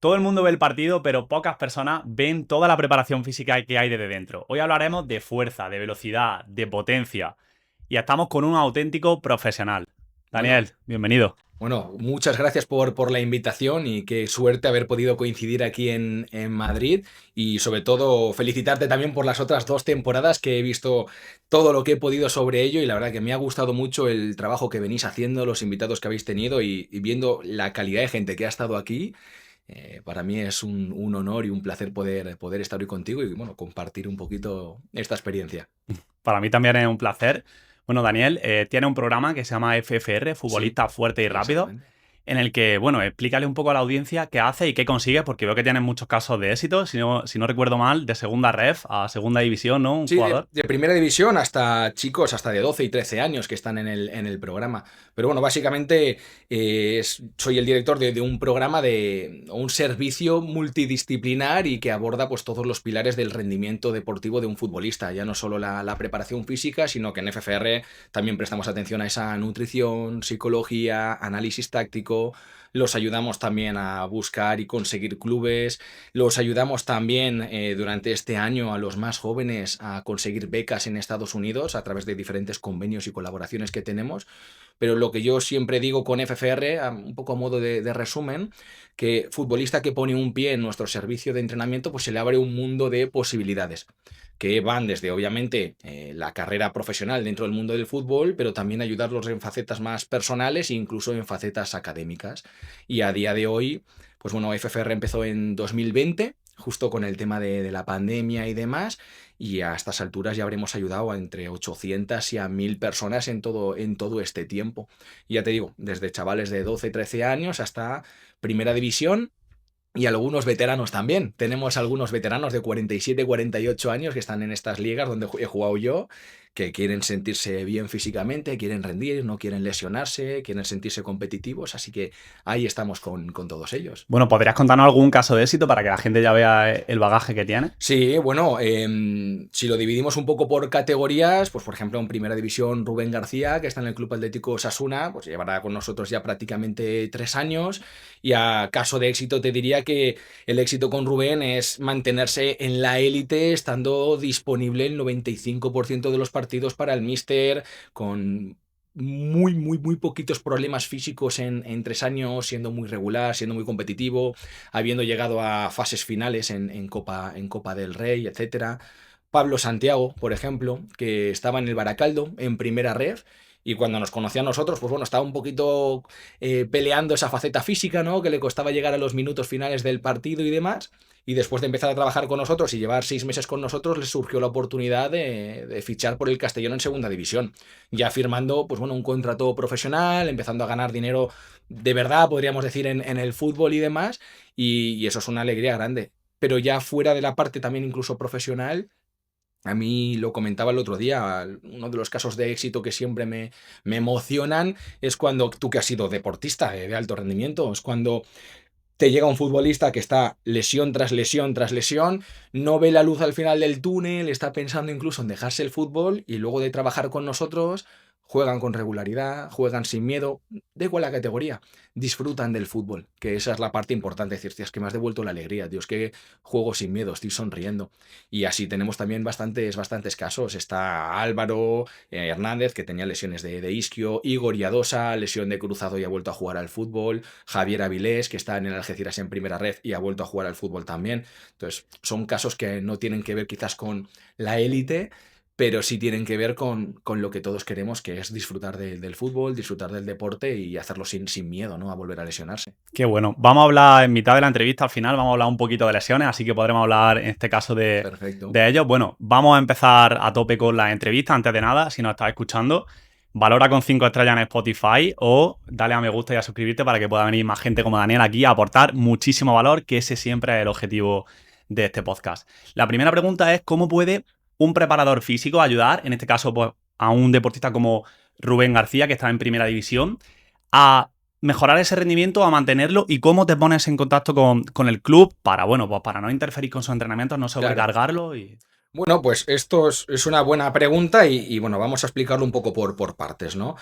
Todo el mundo ve el partido, pero pocas personas ven toda la preparación física que hay desde dentro. Hoy hablaremos de fuerza, de velocidad, de potencia. Y estamos con un auténtico profesional. Bueno, Daniel, bienvenido. bueno, muchas gracias por la invitación y qué suerte haber podido coincidir aquí en Madrid y sobre todo felicitarte también por las otras 2 temporadas que he visto todo lo que he podido sobre ello y la verdad que me ha gustado mucho el trabajo que venís haciendo, los invitados que habéis tenido y viendo la calidad de gente que ha estado aquí. Para mí es un honor y un placer poder estar hoy contigo y bueno, compartir un poquito esta experiencia. Para mí también es un placer. Bueno, Daniel tiene un programa que se llama FFR, Sí, Futbolista Fuerte y Rápido, exactamente. en el que, bueno, explícale un poco a la audiencia qué hace y qué consigue, porque veo que tienes muchos casos de éxito, si no recuerdo mal, de segunda ref a segunda división, ¿no? Un Sí, de, jugador. de primera división hasta chicos, hasta de 12 y 13 años que están en el programa. Pero bueno, básicamente soy el director de un programa de un servicio multidisciplinar y que aborda pues todos los pilares del rendimiento deportivo de un futbolista. Ya no solo la preparación física, sino que en FFR también prestamos atención a esa nutrición, psicología, análisis táctico. Los ayudamos también a buscar y conseguir clubes. Los ayudamos también durante este año a los más jóvenes a conseguir becas en Estados Unidos a través de diferentes convenios y colaboraciones que tenemos. Pero lo que yo siempre digo con FFR, un poco a modo de resumen, que futbolista que pone un pie en nuestro servicio de entrenamiento, pues se le abre un mundo de posibilidades que van desde obviamente la carrera profesional dentro del mundo del fútbol, pero también ayudarlos en facetas más personales e incluso en facetas académicas. Y a día de hoy, pues bueno, FFR empezó en 2020, justo con el tema de la pandemia y demás, y a estas alturas ya habremos ayudado a entre 800 y a 1000 personas en todo este tiempo. Y ya te digo, desde chavales de 12, 13 años hasta primera división y algunos veteranos también. Tenemos algunos veteranos de 47, 48 años que están en estas ligas donde he jugado yo, que quieren sentirse bien físicamente, quieren rendir, no quieren lesionarse, quieren sentirse competitivos, así que ahí estamos con todos ellos. Bueno, ¿podrías contarnos algún caso de éxito para que la gente ya vea el bagaje que tiene? Sí, bueno, si lo dividimos un poco por categorías, pues por ejemplo en Primera División Rubén García, que está en el Club Atlético Osasuna, pues llevará con nosotros ya prácticamente 3 años y a caso de éxito te diría que el éxito con Rubén es mantenerse en la élite estando disponible el 95% de los partidos para el míster, con muy, muy, muy poquitos problemas físicos en 3 años, siendo muy regular, siendo muy competitivo, habiendo llegado a fases finales en Copa del Rey, etcétera. Pablo Santiago, por ejemplo, que estaba en el Baracaldo, en primera red, y cuando nos conocía a nosotros, pues bueno, estaba un poquito peleando esa faceta física, ¿no? Que le costaba llegar a los minutos finales del partido y demás. Y después de empezar a trabajar con nosotros y llevar 6 meses con nosotros, le surgió la oportunidad de fichar por el Castellón en segunda división. Ya firmando, pues bueno, un contrato profesional, empezando a ganar dinero de verdad, podríamos decir, en el fútbol y demás. Y eso es una alegría grande. Pero ya fuera de la parte también incluso profesional, a mí lo comentaba el otro día, uno de los casos de éxito que siempre me emocionan es cuando tú que has sido deportista de alto rendimiento, es cuando te llega un futbolista que está lesión tras lesión tras lesión, no ve la luz al final del túnel, está pensando incluso en dejarse el fútbol y luego de trabajar con nosotros juegan con regularidad, juegan sin miedo, da igual la categoría, disfrutan del fútbol, que esa es la parte importante, decir, tío, es que me has devuelto la alegría, Dios, que juego sin miedo, estoy sonriendo. Y así tenemos también bastantes casos. Está Álvaro Hernández, que tenía lesiones de isquio, Igor Yadosa, lesión de cruzado y ha vuelto a jugar al fútbol, Javier Avilés, que está en el Algeciras en primera red y ha vuelto a jugar al fútbol también. Entonces, son casos que no tienen que ver quizás con la élite, pero sí tienen que ver con lo que todos queremos, que es disfrutar del fútbol, disfrutar del deporte y hacerlo sin miedo, ¿no? A volver a lesionarse. Qué bueno. Vamos a hablar en mitad de la entrevista, al final, vamos a hablar un poquito de lesiones, así que podremos hablar en este caso de, Perfecto. de ellos. Bueno, vamos a empezar a tope con la entrevista. Antes de nada, si nos estás escuchando, valora con 5 estrellas en Spotify o dale a me gusta y a suscribirte para que pueda venir más gente como Daniel aquí a aportar muchísimo valor, que ese siempre es el objetivo de este podcast. La primera pregunta es, ¿cómo puede un preparador físico ayudar, en este caso, pues, a un deportista como Rubén García, que está en primera división, a mejorar ese rendimiento, a mantenerlo y cómo te pones en contacto con el club para, bueno, pues para no interferir con sus entrenamientos, no Claro. sobrecargarlo y... Bueno, pues esto es una buena pregunta y, bueno, vamos a explicarlo un poco por partes, ¿no?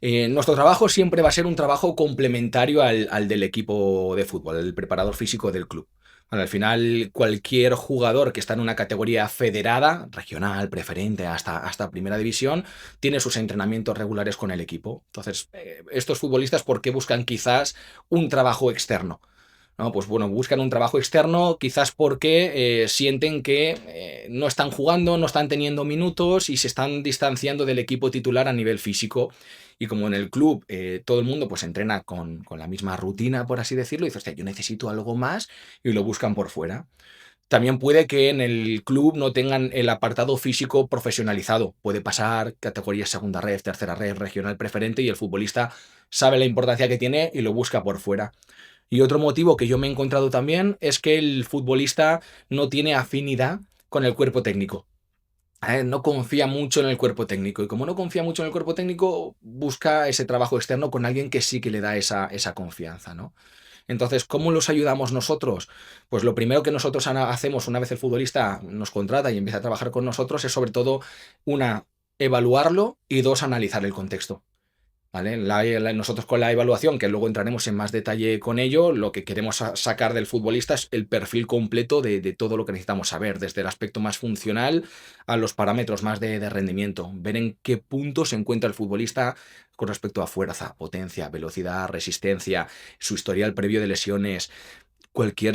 Nuestro trabajo siempre va a ser un trabajo complementario al del equipo de fútbol, el preparador físico del club. Bueno, al final, cualquier jugador que está en una categoría federada, regional, preferente, hasta primera división, tiene sus entrenamientos regulares con el equipo. Entonces, estos futbolistas, ¿por qué buscan quizás un trabajo externo? ¿No? Pues bueno, buscan un trabajo externo quizás porque sienten que no están jugando, no están teniendo minutos y se están distanciando del equipo titular a nivel físico. Y como en el club todo el mundo pues entrena con la misma rutina, por así decirlo, y dices, hostia, yo necesito algo más y lo buscan por fuera. También puede que en el club no tengan el apartado físico profesionalizado. Puede pasar categoría segunda red, tercera red, regional preferente y el futbolista sabe la importancia que tiene y lo busca por fuera. Y otro motivo que yo me he encontrado también es que el futbolista no tiene afinidad con el cuerpo técnico. No confía mucho en el cuerpo técnico. Y como no confía mucho en el cuerpo técnico, busca ese trabajo externo con alguien que sí que le da esa confianza, ¿no? Entonces, ¿cómo los ayudamos nosotros? Pues lo primero que nosotros hacemos una vez el futbolista nos contrata y empieza a trabajar con nosotros es sobre todo, una, evaluarlo y dos, analizar el contexto. ¿Vale? Nosotros con la evaluación, que luego entraremos en más detalle con ello, lo que queremos sacar del futbolista es el perfil completo de todo lo que necesitamos saber, desde el aspecto más funcional a los parámetros más de rendimiento. Ver en qué punto se encuentra el futbolista con respecto a fuerza, potencia, velocidad, resistencia, su historial previo de lesiones, cualquier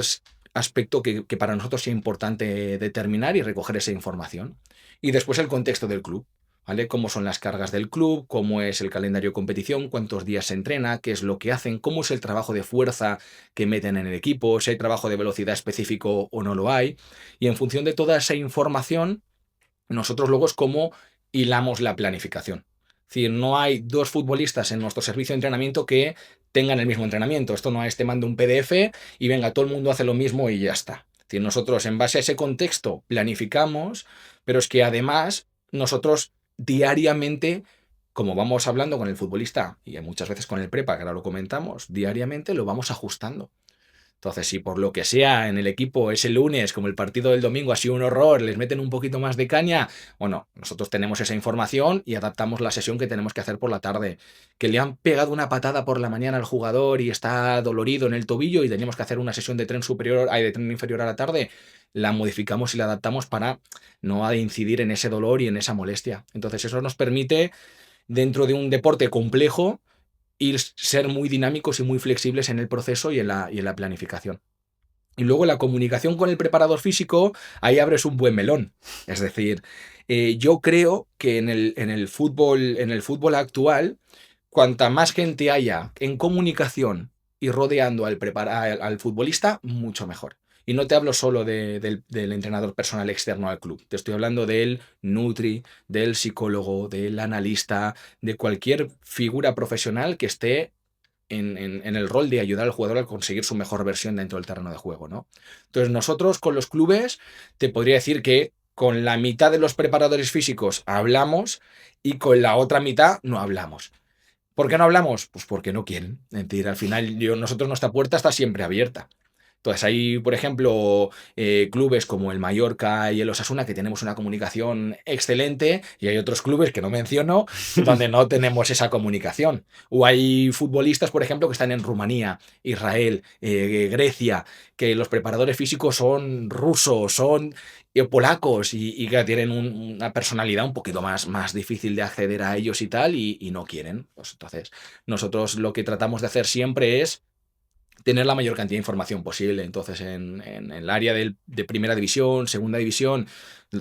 aspecto que para nosotros sea importante determinar y recoger esa información. Y después el contexto del club. ¿Vale? Cómo son las cargas del club, cómo es el calendario de competición, cuántos días se entrena, qué es lo que hacen, cómo es el trabajo de fuerza que meten en el equipo, si hay trabajo de velocidad específico o no lo hay. Y en función de toda esa información, nosotros luego es cómo hilamos la planificación. Es decir, no hay dos futbolistas en nuestro servicio de entrenamiento que tengan el mismo entrenamiento. Esto no es te mando un PDF y venga, todo el mundo hace lo mismo y ya está. Es decir, nosotros en base a ese contexto planificamos, pero es que además nosotros diariamente, como vamos hablando con el futbolista y muchas veces con el prepa, que ahora lo comentamos, diariamente lo vamos ajustando. Entonces, si por lo que sea en el equipo ese lunes, como el partido del domingo ha sido un horror, les meten un poquito más de caña, bueno, nosotros tenemos esa información y adaptamos la sesión que tenemos que hacer por la tarde. Que le han pegado una patada por la mañana al jugador y está dolorido en el tobillo y tenemos que hacer una sesión de tren superior, de tren inferior a la tarde, la modificamos y la adaptamos para no incidir en ese dolor y en esa molestia. Entonces, eso nos permite, dentro de un deporte complejo, ser muy dinámicos y muy flexibles en el proceso y en la planificación. Y luego la comunicación con el preparador físico, ahí abres un buen melón. Es decir, yo creo que en el fútbol actual, cuanta más gente haya en comunicación y rodeando al futbolista, mucho mejor. Y no te hablo solo del entrenador personal externo al club, te estoy hablando del nutri, del psicólogo, del analista, de cualquier figura profesional que esté en el rol de ayudar al jugador a conseguir su mejor versión dentro del terreno de juego, ¿no? Entonces nosotros con los clubes te podría decir que con la mitad de los preparadores físicos hablamos y con la otra mitad no hablamos. ¿Por qué no hablamos? Pues porque no quieren. Es decir, al final nuestra puerta está siempre abierta. Entonces hay, por ejemplo, clubes como el Mallorca y el Osasuna que tenemos una comunicación excelente y hay otros clubes que no menciono donde no tenemos esa comunicación. O hay futbolistas, por ejemplo, que están en Rumanía, Israel, Grecia, que los preparadores físicos son rusos, son polacos y que tienen una personalidad un poquito más difícil de acceder a ellos y tal y no quieren. Pues entonces, nosotros lo que tratamos de hacer siempre es tener la mayor cantidad de información posible. Entonces, en el área de primera división, segunda división,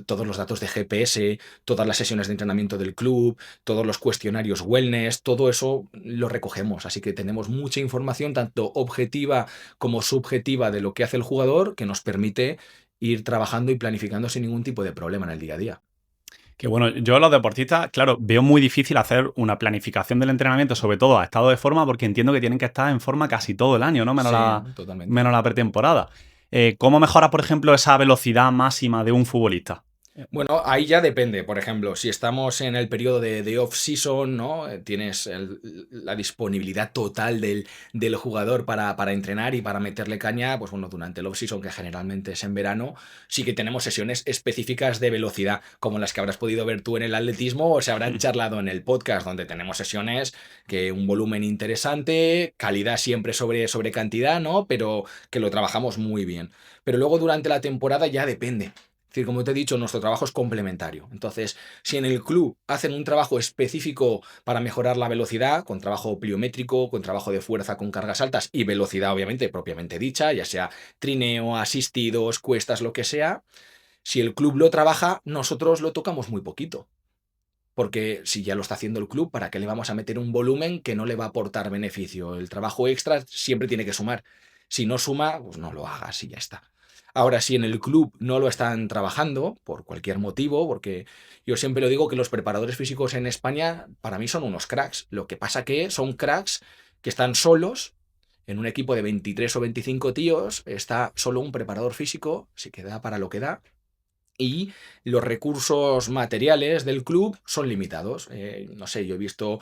todos los datos de GPS, todas las sesiones de entrenamiento del club, todos los cuestionarios wellness, todo eso lo recogemos. Así que tenemos mucha información, tanto objetiva como subjetiva, de lo que hace el jugador, que nos permite ir trabajando y planificando sin ningún tipo de problema en el día a día. Que bueno, yo los deportistas, claro, veo muy difícil hacer una planificación del entrenamiento, sobre todo a estado de forma, porque entiendo que tienen que estar en forma casi todo el año, ¿no? Menos Sí, la, totalmente. menos la pretemporada. ¿Cómo mejora, por ejemplo, esa velocidad máxima de un futbolista? Bueno, ahí ya depende. Por ejemplo, si estamos en el periodo de off-season, ¿no? Tienes la disponibilidad total del jugador para entrenar y para meterle caña, pues bueno, durante el off-season, que generalmente es en verano, sí que tenemos sesiones específicas de velocidad, como las que habrás podido ver tú en el atletismo o se habrán charlado en el podcast, donde tenemos sesiones que un volumen interesante, calidad siempre sobre cantidad, ¿no? Pero que lo trabajamos muy bien. Pero luego durante la temporada ya depende. Es decir, como te he dicho, nuestro trabajo es complementario. Entonces, si en el club hacen un trabajo específico para mejorar la velocidad, con trabajo pliométrico, con trabajo de fuerza con cargas altas y velocidad, obviamente, propiamente dicha, ya sea trineo, asistidos, cuestas, lo que sea, si el club lo trabaja, nosotros lo tocamos muy poquito. Porque si ya lo está haciendo el club, ¿para qué le vamos a meter un volumen que no le va a aportar beneficio? El trabajo extra siempre tiene que sumar. Si no suma, pues no lo hagas y ya está. Ahora, si en el club no lo están trabajando, por cualquier motivo, porque yo siempre lo digo que los preparadores físicos en España, para mí son unos cracks. Lo que pasa que son cracks que están solos en un equipo de 23 o 25 tíos, está solo un preparador físico, se queda para lo que da, y los recursos materiales del club son limitados. No sé, yo he visto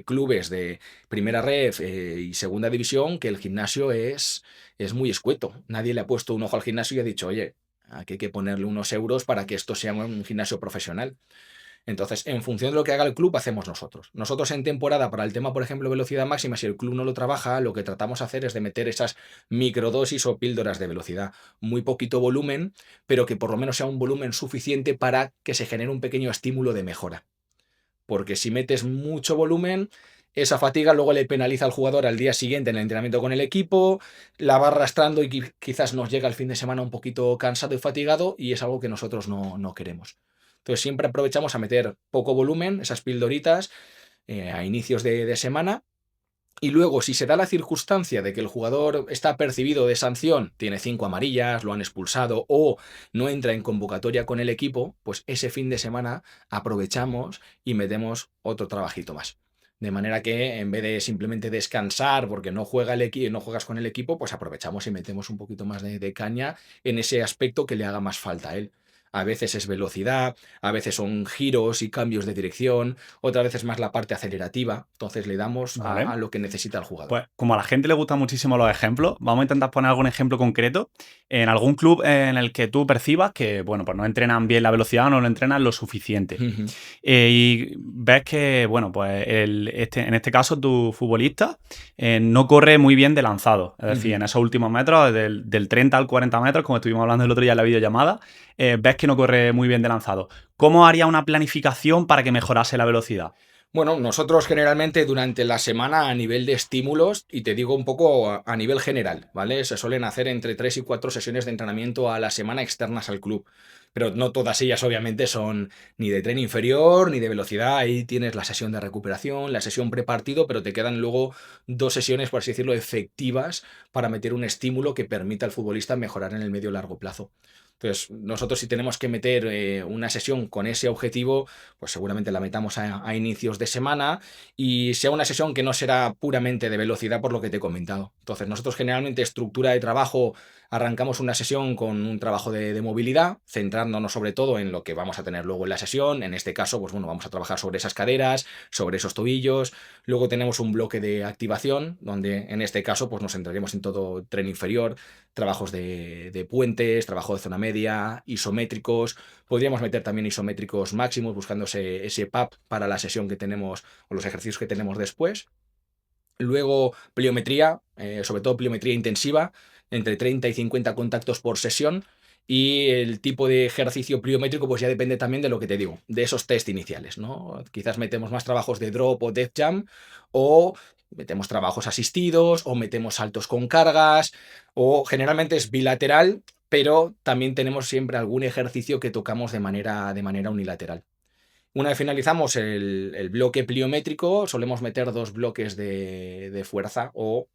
clubes de primera ref y segunda división que el gimnasio es muy escueto. Nadie le ha puesto un ojo al gimnasio y ha dicho, oye, aquí hay que ponerle unos euros para que esto sea un gimnasio profesional. Entonces, en función de lo que haga el club, hacemos nosotros. Nosotros en temporada, para el tema, por ejemplo, velocidad máxima, si el club no lo trabaja, lo que tratamos de hacer es de meter esas microdosis o píldoras de velocidad. Muy poquito volumen, pero que por lo menos sea un volumen suficiente para que se genere un pequeño estímulo de mejora. Porque si metes mucho volumen, esa fatiga luego le penaliza al jugador al día siguiente en el entrenamiento con el equipo, la va arrastrando y quizás nos llega el fin de semana un poquito cansado y fatigado y es algo que nosotros no queremos. Entonces siempre aprovechamos a meter poco volumen, esas pildoritas, a inicios de semana. Y luego, si se da la circunstancia de que el jugador está percibido de sanción, tiene 5 amarillas, lo han expulsado o no entra en convocatoria con el equipo, pues ese fin de semana aprovechamos y metemos otro trabajito más. De manera que en vez de simplemente descansar porque no juega el equipo, no juegas con el equipo, pues aprovechamos y metemos un poquito más de caña en ese aspecto que le haga más falta a él. A veces es velocidad, a veces son giros y cambios de dirección, otra vez es más la parte acelerativa. Entonces le damos ¿Vale? a lo que necesita el jugador. Pues como a la gente le gustan muchísimo los ejemplos, vamos a intentar poner algún ejemplo concreto en algún club en el que tú percibas que, bueno, pues no entrenan bien la velocidad o no lo entrenan lo suficiente. Ujú, Y ves que, bueno, pues en este caso tu futbolista no corre muy bien de lanzado. Es decir, ujú. en esos últimos metros, del 30 al 40 metros, como estuvimos hablando el otro día en la videollamada, ves que no corre muy bien de lanzado. ¿Cómo haría una planificación para que mejorase la velocidad? Bueno, nosotros generalmente durante la semana a nivel de estímulos, y te digo un poco a nivel general, ¿vale? Se suelen hacer entre 3 y 4 sesiones de entrenamiento a la semana externas al club, pero no todas ellas obviamente son ni de tren inferior ni de velocidad. Ahí tienes la sesión de recuperación, la sesión prepartido, pero te quedan luego 2 sesiones, por así decirlo, efectivas para meter un estímulo que permita al futbolista mejorar en el medio largo plazo. Entonces, nosotros si tenemos que meter una sesión con ese objetivo, pues seguramente la metamos a inicios de semana y sea una sesión que no será puramente de velocidad por lo que te he comentado. Entonces, nosotros generalmente estructura de trabajo, arrancamos una sesión con un trabajo de movilidad, centrándonos sobre todo en lo que vamos a tener luego en la sesión. En este caso, pues bueno, vamos a trabajar sobre esas caderas, sobre esos tobillos. Luego tenemos un bloque de activación, donde en este caso pues nos centraremos en todo tren inferior, trabajos de puentes, trabajo de zona media, isométricos. Podríamos meter también isométricos máximos buscando ese PAP para la sesión que tenemos o los ejercicios que tenemos después. Luego pliometría, sobre todo pliometría intensiva, entre 30 y 50 contactos por sesión. Y el tipo de ejercicio pliométrico pues ya depende también de lo que te digo, de esos test iniciales, ¿no? Quizás metemos más trabajos de drop o death jump, o metemos trabajos asistidos, o metemos saltos con cargas, o generalmente es bilateral, pero también tenemos siempre algún ejercicio que tocamos de manera unilateral. Una vez finalizamos el bloque pliométrico, solemos meter 2 bloques de fuerza o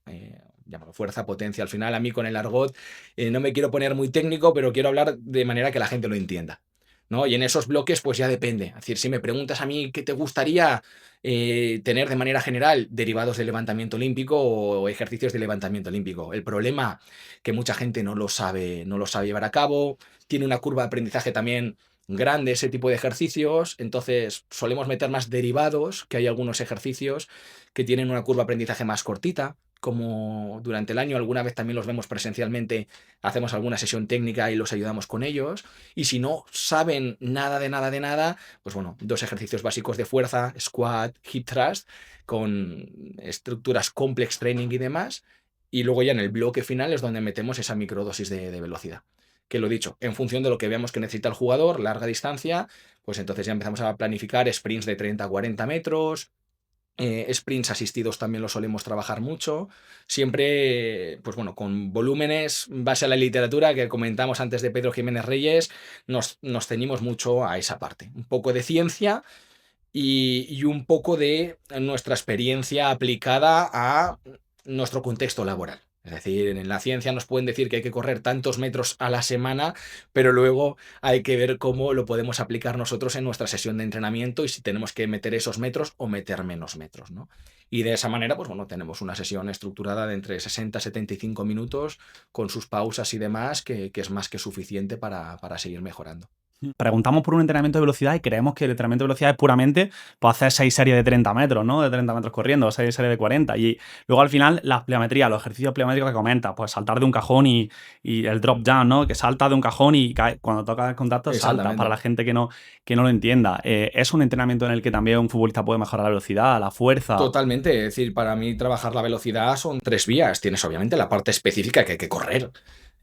llámalo fuerza, potencia. Al final, a mí con el argot no me quiero poner muy técnico, pero quiero hablar de manera que la gente lo entienda, ¿no? Y en esos bloques, pues ya depende. Es decir, si me preguntas a mí qué te gustaría tener de manera general, derivados del levantamiento olímpico o ejercicios de levantamiento olímpico. El problema que mucha gente no lo sabe llevar a cabo, tiene una curva de aprendizaje también grande ese tipo de ejercicios, entonces solemos meter más derivados, que hay algunos ejercicios que tienen una curva de aprendizaje más cortita, como durante el año alguna vez también los vemos presencialmente, hacemos alguna sesión técnica y los ayudamos con ellos, y si no saben nada de nada de nada, pues bueno, 2 ejercicios básicos de fuerza, squat, hip thrust, con estructuras complex training y demás, y luego ya en el bloque final es donde metemos esa microdosis de velocidad. Que lo dicho, en función de lo que veamos que necesita el jugador, larga distancia, pues entonces ya empezamos a planificar sprints de 30 a 40 metros, sprints asistidos también lo solemos trabajar mucho, siempre, pues bueno, con volúmenes, en base a la literatura que comentamos antes de Pedro Jiménez Reyes, nos ceñimos mucho a esa parte, un poco de ciencia y un poco de nuestra experiencia aplicada a nuestro contexto laboral. Es decir, en la ciencia nos pueden decir que hay que correr tantos metros a la semana, pero luego hay que ver cómo lo podemos aplicar nosotros en nuestra sesión de entrenamiento y si tenemos que meter esos metros o meter menos metros, ¿no? Y de esa manera, pues bueno, tenemos una sesión estructurada de entre 60 y 75 minutos con sus pausas y demás, que es más que suficiente para seguir mejorando. Preguntamos por un entrenamiento de velocidad y creemos que el entrenamiento de velocidad es puramente pues, hacer 6 series de 30 metros, ¿no? De 30 metros corriendo, o 6 series de 40. Y luego al final las pliometrías, los ejercicios pliométricos que comentas, pues saltar de un cajón y el drop jump, ¿no? Que salta de un cajón y cae, cuando toca el contacto salta, para la gente que no lo entienda. Es un entrenamiento en el que también un futbolista puede mejorar la velocidad, la fuerza. Totalmente, es decir, para mí trabajar la velocidad son 3 vías. Tienes obviamente la parte específica que hay que correr.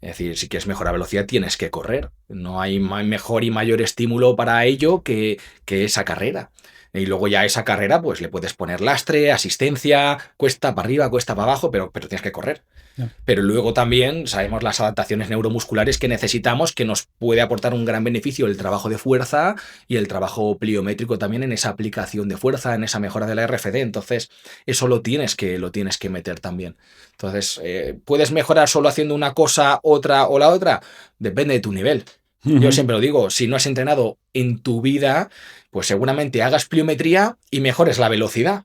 Es decir, si quieres mejorar velocidad tienes que correr. No hay mejor y mayor estímulo para ello que esa carrera. Y luego ya a esa carrera pues le puedes poner lastre, asistencia, cuesta para arriba, cuesta para abajo, pero tienes que correr. Yeah. Pero luego también sabemos las adaptaciones neuromusculares que necesitamos, que nos puede aportar un gran beneficio el trabajo de fuerza y el trabajo pliométrico también en esa aplicación de fuerza, en esa mejora de la RFD. Entonces, eso lo tienes que meter también. Entonces, ¿puedes mejorar solo haciendo una cosa, otra o la otra? Depende de tu nivel. Yo siempre lo digo, si no has entrenado en tu vida, pues seguramente hagas pliometría y mejores la velocidad.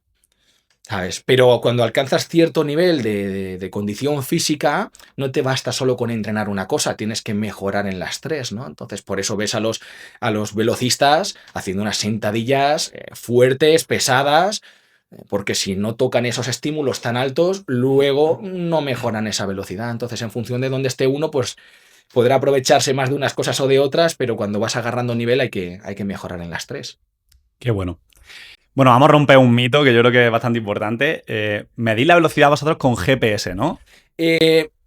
¿Sabes? Pero cuando alcanzas cierto nivel de condición física, no te basta solo con entrenar una cosa, tienes que mejorar en las 3, ¿no? Entonces, por eso ves a los velocistas haciendo unas sentadillas fuertes, pesadas, porque si no tocan esos estímulos tan altos, luego no mejoran esa velocidad. Entonces, en función de dónde esté uno, pues podrá aprovecharse más de unas cosas o de otras, pero cuando vas agarrando nivel hay que mejorar en las 3. Qué bueno. Bueno, vamos a romper un mito que yo creo que es bastante importante. Medís la velocidad vosotros con GPS, ¿no?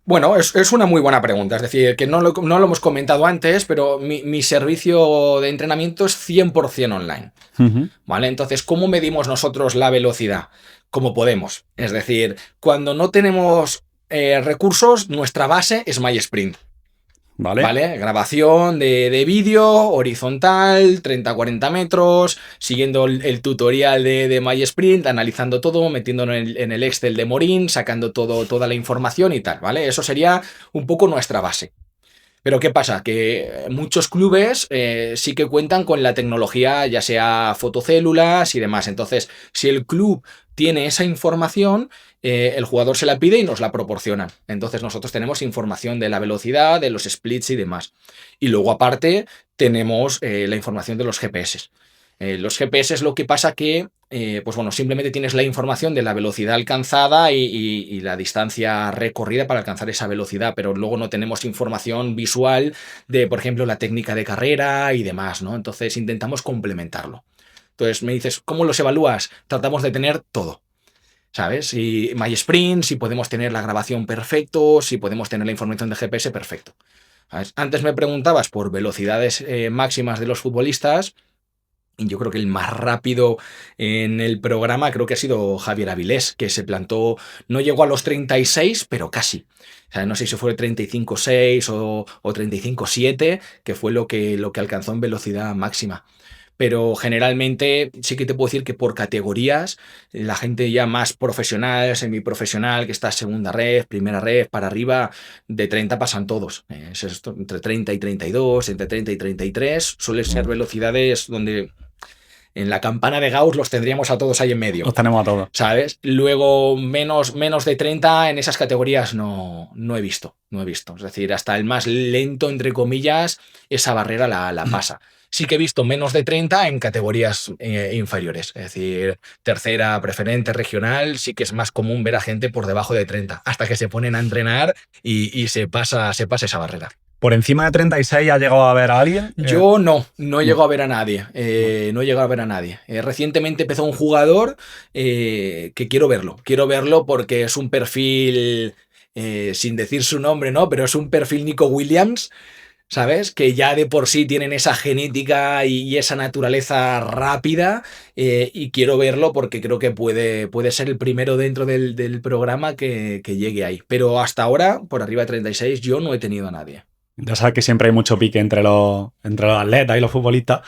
Bueno, es una muy buena pregunta. Es decir, que no lo hemos comentado antes, pero mi servicio de entrenamiento es 100% online. ¿Vale? Entonces, ¿cómo medimos nosotros la velocidad? Como podemos. Es decir, cuando no tenemos recursos, nuestra base es MySprint. ¿Vale? Grabación de vídeo, horizontal, 30-40 metros, siguiendo el tutorial de MySprint, analizando todo, metiéndolo en el Excel de Morín, sacando toda la información y tal, ¿vale? Eso sería un poco nuestra base. Pero ¿qué pasa? Que muchos clubes sí que cuentan con la tecnología, ya sea fotocélulas y demás. Entonces, si el club tiene esa información, el jugador se la pide y nos la proporcionan. Entonces nosotros tenemos información de la velocidad, de los splits y demás. Y luego aparte tenemos la información de los GPS. Los GPS es lo que pasa que, pues bueno, simplemente tienes la información de la velocidad alcanzada y la distancia recorrida para alcanzar esa velocidad, pero luego no tenemos información visual de, por ejemplo, la técnica de carrera y demás, ¿no? Entonces intentamos complementarlo. Entonces me dices, ¿cómo los evalúas? Tratamos de tener todo. ¿Sabes? Si MySprint, si podemos tener la grabación perfecto, si podemos tener la información de GPS perfecto. ¿Sabes? Antes me preguntabas por velocidades máximas de los futbolistas. Y yo creo que el más rápido en el programa creo que ha sido Javier Avilés, que se plantó, no llegó a los 36, pero casi. O sea, no sé si fue 35.6 o 35.7, que fue lo que alcanzó en velocidad máxima. Pero generalmente sí que te puedo decir que por categorías, la gente ya más profesional, semiprofesional, que está segunda red, primera red, para arriba, de 30 pasan todos. Es esto, entre 30 y 32, entre 30 y 33, suelen ser velocidades donde en la campana de Gauss los tendríamos a todos ahí en medio. Los tenemos a todos. ¿Sabes? Luego, menos de 30 en esas categorías no he visto. Es decir, hasta el más lento, entre comillas, esa barrera la pasa. Sí que he visto menos de 30 en categorías inferiores. Es decir, tercera, preferente, regional, sí que es más común ver a gente por debajo de 30, hasta que se ponen a entrenar y se pasa esa barrera. ¿Por encima de 36 ha llegado a ver a alguien? Yo no he llegado a ver a nadie. No he llegado a ver a nadie. Recientemente empezó un jugador que quiero verlo. Quiero verlo porque es un perfil, sin decir su nombre, ¿no? Pero es un perfil Nico Williams, ¿sabes? Que ya de por sí tienen esa genética y esa naturaleza rápida, y quiero verlo porque creo que puede ser el primero dentro del programa que llegue ahí. Pero hasta ahora, por arriba de 36, yo no he tenido a nadie. Ya sabes que siempre hay mucho pique entre los atletas y los futbolistas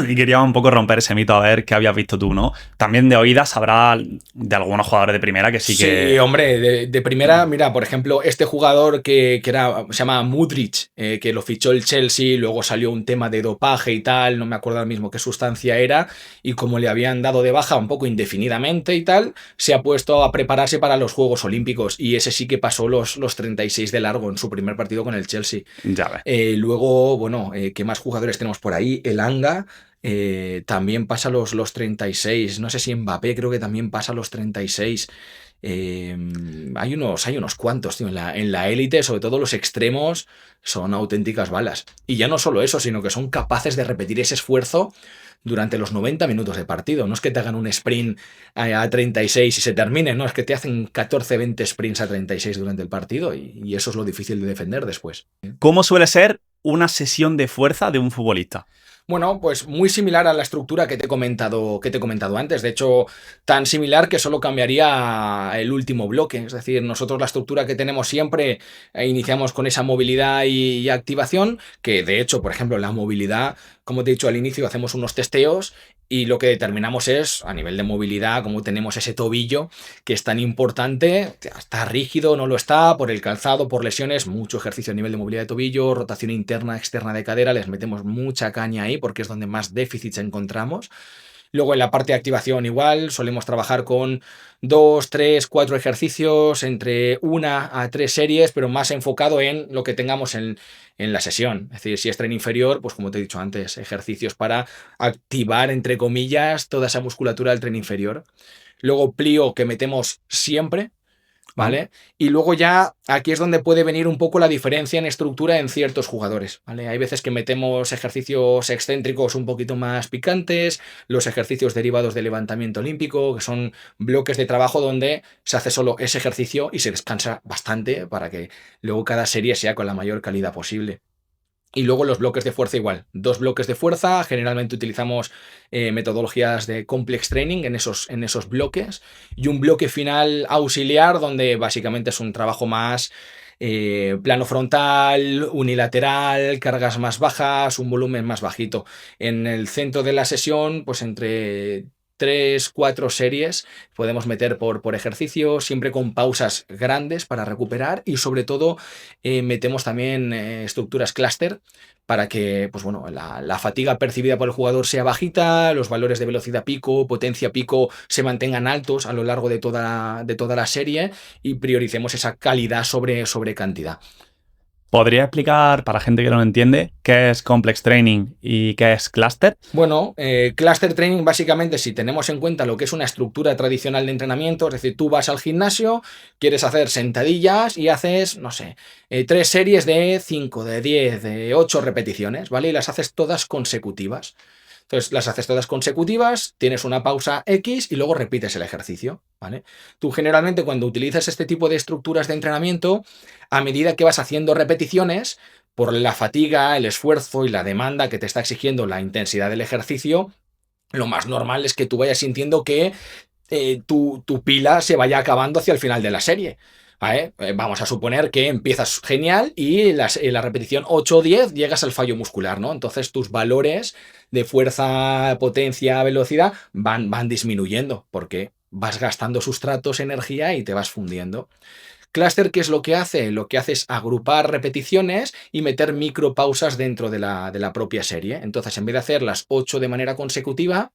y quería un poco romper ese mito a ver qué habías visto tú, ¿no? También de oídas habrá de algunos jugadores de primera que sí que... Sí, hombre, de primera, mira, por ejemplo, este jugador que se llama Mudryk, que lo fichó el Chelsea, luego salió un tema de dopaje y tal, no me acuerdo ahora mismo qué sustancia era, y como le habían dado de baja un poco indefinidamente y tal, se ha puesto a prepararse para los Juegos Olímpicos, y ese sí que pasó los 36 de largo en su primer partido con el Chelsea. Ya ves. Luego, bueno, ¿qué más jugadores tenemos por ahí? El Anga también pasa los 36. No sé si Mbappé creo que también pasa los 36. Hay unos cuantos, tío, en la élite, sobre todo los extremos, son auténticas balas. Y ya no solo eso, sino que son capaces de repetir ese esfuerzo durante los 90 minutos de partido. No es que te hagan un sprint a 36 y se termine, no, es que te hacen 14, 20 sprints a 36 durante el partido, y eso es lo difícil de defender después. ¿Cómo suele ser una sesión de fuerza de un futbolista? Bueno, pues muy similar a la estructura que te he comentado antes. De hecho, tan similar que solo cambiaría el último bloque. Es decir, nosotros la estructura que tenemos siempre, iniciamos con esa movilidad y activación, que de hecho, por ejemplo, la movilidad, como te he dicho al inicio, hacemos unos testeos y lo que determinamos es, a nivel de movilidad, cómo tenemos ese tobillo que es tan importante, está rígido, no lo está, por el calzado, por lesiones, mucho ejercicio a nivel de movilidad de tobillo, rotación interna, externa de cadera, les metemos mucha caña ahí porque es donde más déficits encontramos. Luego en la parte de activación igual, solemos trabajar con 2, 3, 4 ejercicios, entre 1 a 3 series, pero más enfocado en lo que tengamos en la sesión. Es decir, si es tren inferior, pues como te he dicho antes, ejercicios para activar, entre comillas, toda esa musculatura del tren inferior. Luego plío que metemos siempre, ¿vale? Y luego ya aquí es donde puede venir un poco la diferencia en estructura en ciertos jugadores, ¿vale? Hay veces que metemos ejercicios excéntricos un poquito más picantes, los ejercicios derivados del levantamiento olímpico, que son bloques de trabajo donde se hace solo ese ejercicio y se descansa bastante para que luego cada serie sea con la mayor calidad posible. Y luego los bloques de fuerza igual, 2 bloques de fuerza, generalmente utilizamos metodologías de complex training en esos bloques, y un bloque final auxiliar donde básicamente es un trabajo más plano frontal, unilateral, cargas más bajas, un volumen más bajito. En el centro de la sesión, pues entre 3, 4 series podemos meter por ejercicio, siempre con pausas grandes para recuperar, y sobre todo metemos también estructuras clúster para que pues bueno, la fatiga percibida por el jugador sea bajita, los valores de velocidad pico, potencia pico se mantengan altos a lo largo de toda la serie, y prioricemos esa calidad sobre cantidad. ¿Podría explicar, para gente que no lo entiende, qué es Complex Training y qué es Cluster? Bueno, Cluster Training básicamente, si tenemos en cuenta lo que es una estructura tradicional de entrenamiento, es decir, tú vas al gimnasio, quieres hacer sentadillas y haces, no sé, 3 series de 5, de 10, de 8 repeticiones, ¿vale? Y las haces todas consecutivas. Entonces, las haces todas consecutivas, tienes una pausa X y luego repites el ejercicio, ¿vale? Tú generalmente cuando utilizas este tipo de estructuras de entrenamiento, a medida que vas haciendo repeticiones, por la fatiga, el esfuerzo y la demanda que te está exigiendo la intensidad del ejercicio, lo más normal es que tú vayas sintiendo que tu pila se vaya acabando hacia el final de la serie. ¿Vale? Vamos a suponer que empiezas genial y en la repetición 8 o 10 llegas al fallo muscular, ¿no? Entonces tus valores de fuerza, potencia, velocidad van disminuyendo porque vas gastando sustratos, energía y te vas fundiendo. Cluster, ¿qué es lo que hace? Lo que hace es agrupar repeticiones y meter micropausas dentro de la propia serie. Entonces, en vez de hacer las 8 de manera consecutiva,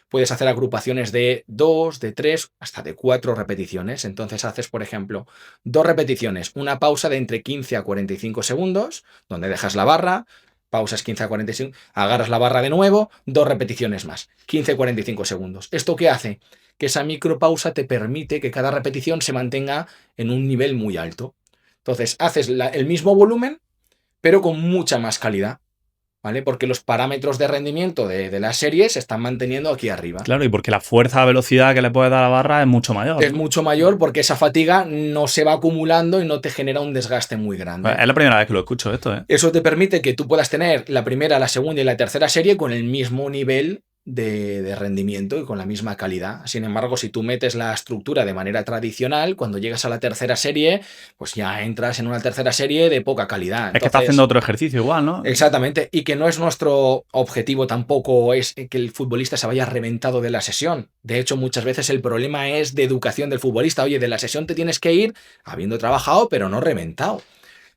puedes hacer agrupaciones de 2, de 3, hasta de 4 repeticiones. Entonces haces, por ejemplo, 2 repeticiones, una pausa de entre 15 a 45 segundos, donde dejas la barra, pausas 15 a 45, agarras la barra de nuevo, 2 repeticiones más, 15 a 45 segundos. ¿Esto qué hace? Que esa micropausa te permite que cada repetición se mantenga en un nivel muy alto. Entonces, haces el mismo volumen, pero con mucha más calidad, ¿vale? Porque los parámetros de rendimiento de la serie se están manteniendo aquí arriba. Claro, y porque la fuerza, velocidad que le puedes dar a la barra es mucho mayor. Es mucho mayor porque esa fatiga no se va acumulando y no te genera un desgaste muy grande. Es la primera vez que lo escucho esto, ¿eh? Eso te permite que tú puedas tener la primera, la segunda y la tercera serie con el mismo nivel de rendimiento y con la misma calidad. Sin embargo, si tú metes la estructura de manera tradicional, cuando llegas a la tercera serie, pues ya entras en una tercera serie de poca calidad. Entonces, es que está haciendo otro ejercicio igual, ¿no? Exactamente, y que no es nuestro objetivo tampoco es que el futbolista se vaya reventado de la sesión. De hecho, muchas veces el problema es de educación del futbolista. Oye, de la sesión te tienes que ir habiendo trabajado, pero no reventado.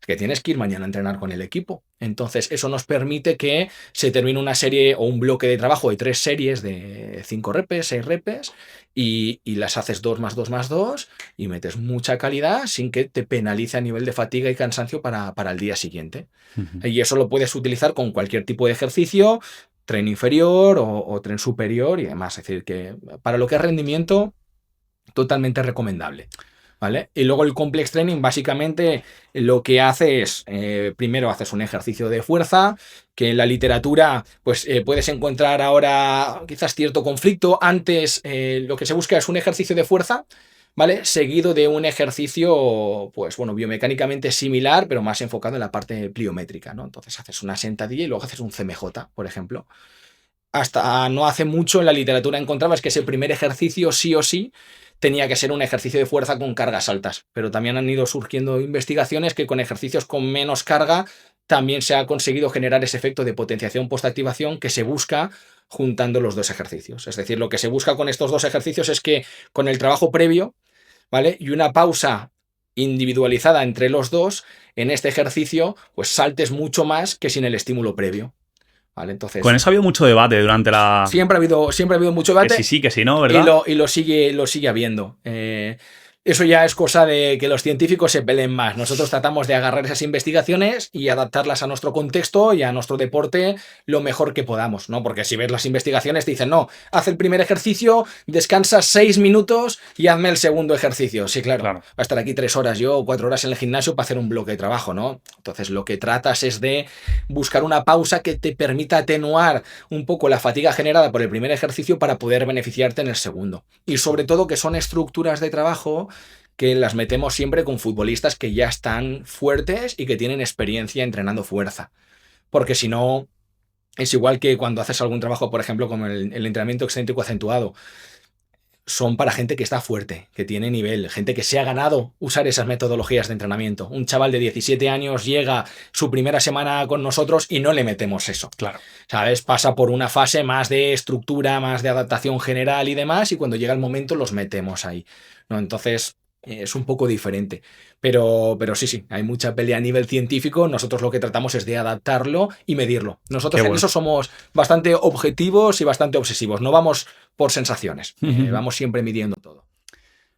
Que tienes que ir mañana a entrenar con el equipo. Entonces, eso nos permite que se termine una serie o un bloque de trabajo de 3 series de 5 repes, 6 repes, y las haces 2 más 2 más 2 y metes mucha calidad sin que te penalice a nivel de fatiga y cansancio para el día siguiente. Y eso lo puedes utilizar con cualquier tipo de ejercicio, tren inferior o tren superior y demás. Es decir, que para lo que es rendimiento, totalmente recomendable. ¿Vale? Y luego el complex training básicamente lo que hace es, primero haces un ejercicio de fuerza, que en la literatura pues puedes encontrar ahora quizás cierto conflicto. Antes lo que se busca es un ejercicio de fuerza, ¿vale? Seguido de un ejercicio, pues bueno, biomecánicamente similar, pero más enfocado en la parte pliométrica, ¿no? Entonces haces una sentadilla y luego haces un CMJ, por ejemplo. Hasta no hace mucho en la literatura encontrabas que ese primer ejercicio sí o sí tenía que ser un ejercicio de fuerza con cargas altas, pero también han ido surgiendo investigaciones que con ejercicios con menos carga también se ha conseguido generar ese efecto de potenciación postactivación que se busca juntando los dos ejercicios. Es decir, lo que se busca con estos dos ejercicios es que con el trabajo previo, ¿vale? Y una pausa individualizada entre los dos, en este ejercicio, pues saltes mucho más que sin el estímulo previo. ¿Vale? Entonces, con eso ha habido mucho debate durante la... Siempre ha habido mucho debate. Que sí, que sí, ¿no? ¿Verdad? Y lo sigue habiendo. Eso ya es cosa de que los científicos se peleen más. Nosotros tratamos de agarrar esas investigaciones y adaptarlas a nuestro contexto y a nuestro deporte lo mejor que podamos, ¿no? Porque si ves las investigaciones te dicen, no, haz el primer ejercicio, descansa 6 minutos y hazme el segundo ejercicio. Sí, claro. Va a estar aquí 3 horas yo o 4 horas en el gimnasio para hacer un bloque de trabajo, ¿no? Entonces lo que tratas es de buscar una pausa que te permita atenuar un poco la fatiga generada por el primer ejercicio para poder beneficiarte en el segundo. Y sobre todo que son estructuras de trabajo que las metemos siempre con futbolistas que ya están fuertes y que tienen experiencia entrenando fuerza. Porque si no, es igual que cuando haces algún trabajo, por ejemplo, como el entrenamiento excéntrico acentuado. Son para gente que está fuerte, que tiene nivel, gente que se ha ganado usar esas metodologías de entrenamiento. Un chaval de 17 años llega su primera semana con nosotros y no le metemos eso. Claro. ¿Sabes? Pasa por una fase más de estructura, más de adaptación general y demás, y cuando llega el momento los metemos ahí, ¿no? Entonces es un poco diferente. Pero sí, hay mucha pelea a nivel científico. Nosotros lo que tratamos es de adaptarlo y medirlo. Nosotros en eso somos bastante objetivos y bastante obsesivos. No vamos por sensaciones. Vamos siempre midiendo todo.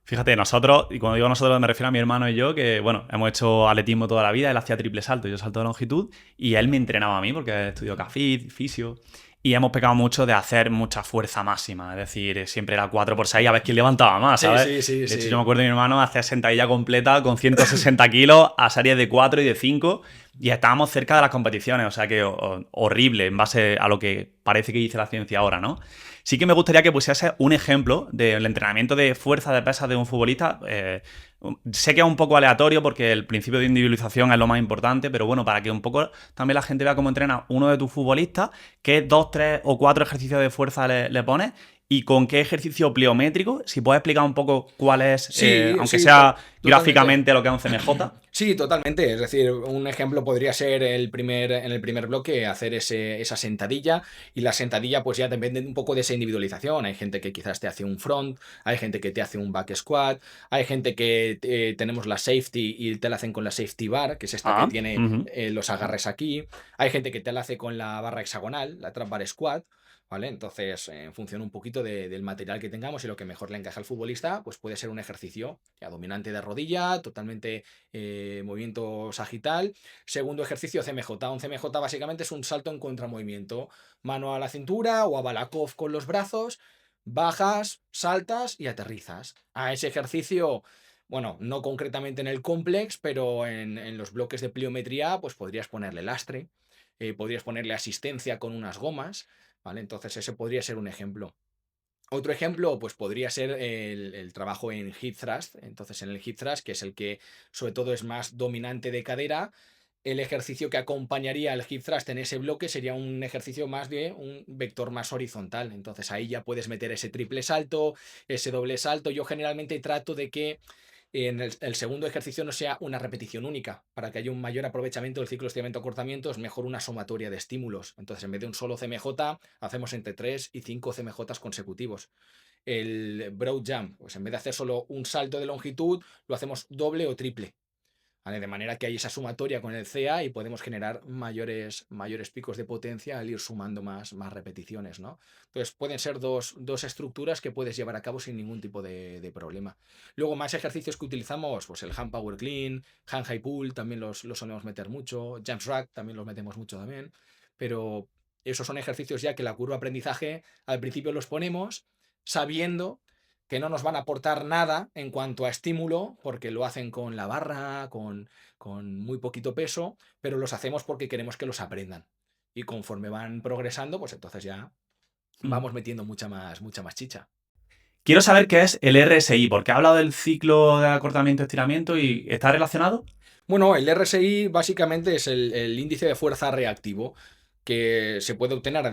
Fíjate, nosotros, y cuando digo nosotros me refiero a mi hermano y yo, que bueno, hemos hecho atletismo toda la vida. Él hacía triple salto, yo salto de longitud, y él me entrenaba a mí porque estudió CAFIT, fisio. Y hemos pecado mucho de hacer mucha fuerza máxima. Es decir, siempre era 4x6 a ver quién levantaba más, ¿sabes? Sí. De hecho, yo me acuerdo de mi hermano hacer sentadilla completa con 160 kilos a series de 4 y de 5. Y estábamos cerca de las competiciones. O sea que horrible en base a lo que parece que dice la ciencia ahora, ¿no? Sí que me gustaría que pusiese un ejemplo del entrenamiento de fuerza de pesas de un futbolista. Sé que es un poco aleatorio porque el principio de individualización es lo más importante, pero bueno, para que un poco también la gente vea cómo entrena uno de tus futbolistas, qué 2, 3 o 4 ejercicios de fuerza le pones ¿Y con qué ejercicio pliométrico? Si puedes explicar un poco cuál es, Sí, aunque sí, sea totalmente. gráficamente lo que es un CMJ. Sí, totalmente. Es decir, un ejemplo podría ser en el primer bloque hacer esa sentadilla y la sentadilla pues ya depende un poco de esa individualización. Hay gente que quizás te hace un front, hay gente que te hace un back squat, hay gente que tenemos la safety y te la hacen con la safety bar, que es esta que Ah, tiene ujú. los agarres aquí. Hay gente que te la hace con la barra hexagonal, la trap bar squat. ¿Vale? Entonces, en función un poquito del material que tengamos y lo que mejor le encaja al futbolista, pues puede ser un ejercicio ya dominante de rodilla, totalmente movimiento sagital. Segundo ejercicio, CMJ. Un CMJ básicamente es un salto en contramovimiento. Mano a la cintura o a Balakov con los brazos, bajas, saltas y aterrizas. A ese ejercicio, bueno, no concretamente en el complex, pero en los bloques de pliometría, pues podrías ponerle lastre, podrías ponerle asistencia con unas gomas. ¿Vale? Entonces ese podría ser un ejemplo. Otro ejemplo, pues podría ser el trabajo en hip thrust. Entonces, en el hip thrust, que es el que sobre todo es más dominante de cadera, el ejercicio que acompañaría al hip thrust en ese bloque sería un ejercicio más de un vector más horizontal. Entonces ahí ya puedes meter ese triple salto, ese doble salto. Yo generalmente trato de que en el segundo ejercicio no sea una repetición única. Para que haya un mayor aprovechamiento del ciclo estiramiento-acortamiento es mejor una sumatoria de estímulos. Entonces, en vez de un solo CMJ, hacemos entre 3 y 5 CMJs consecutivos. El broad jump, pues en vez de hacer solo un salto de longitud, lo hacemos doble o triple. ¿Vale? De manera que hay esa sumatoria con el CA y podemos generar mayores picos de potencia al ir sumando más repeticiones, ¿no? Entonces pueden ser dos estructuras que puedes llevar a cabo sin ningún tipo de problema. Luego, más ejercicios que utilizamos, pues el hand power clean, hand high pull, también los solemos meter mucho, jump rack también los metemos mucho también, pero esos son ejercicios ya que la curva de aprendizaje al principio los ponemos sabiendo que no nos van a aportar nada en cuanto a estímulo, porque lo hacen con la barra, con muy poquito peso, pero los hacemos porque queremos que los aprendan. Y conforme van progresando, pues entonces ya Mm. vamos metiendo mucha más chicha. Quiero saber qué es el RSI, porque ha hablado del ciclo de acortamiento-estiramiento y ¿está relacionado? Bueno, el RSI básicamente es el índice de fuerza reactivo que se puede obtener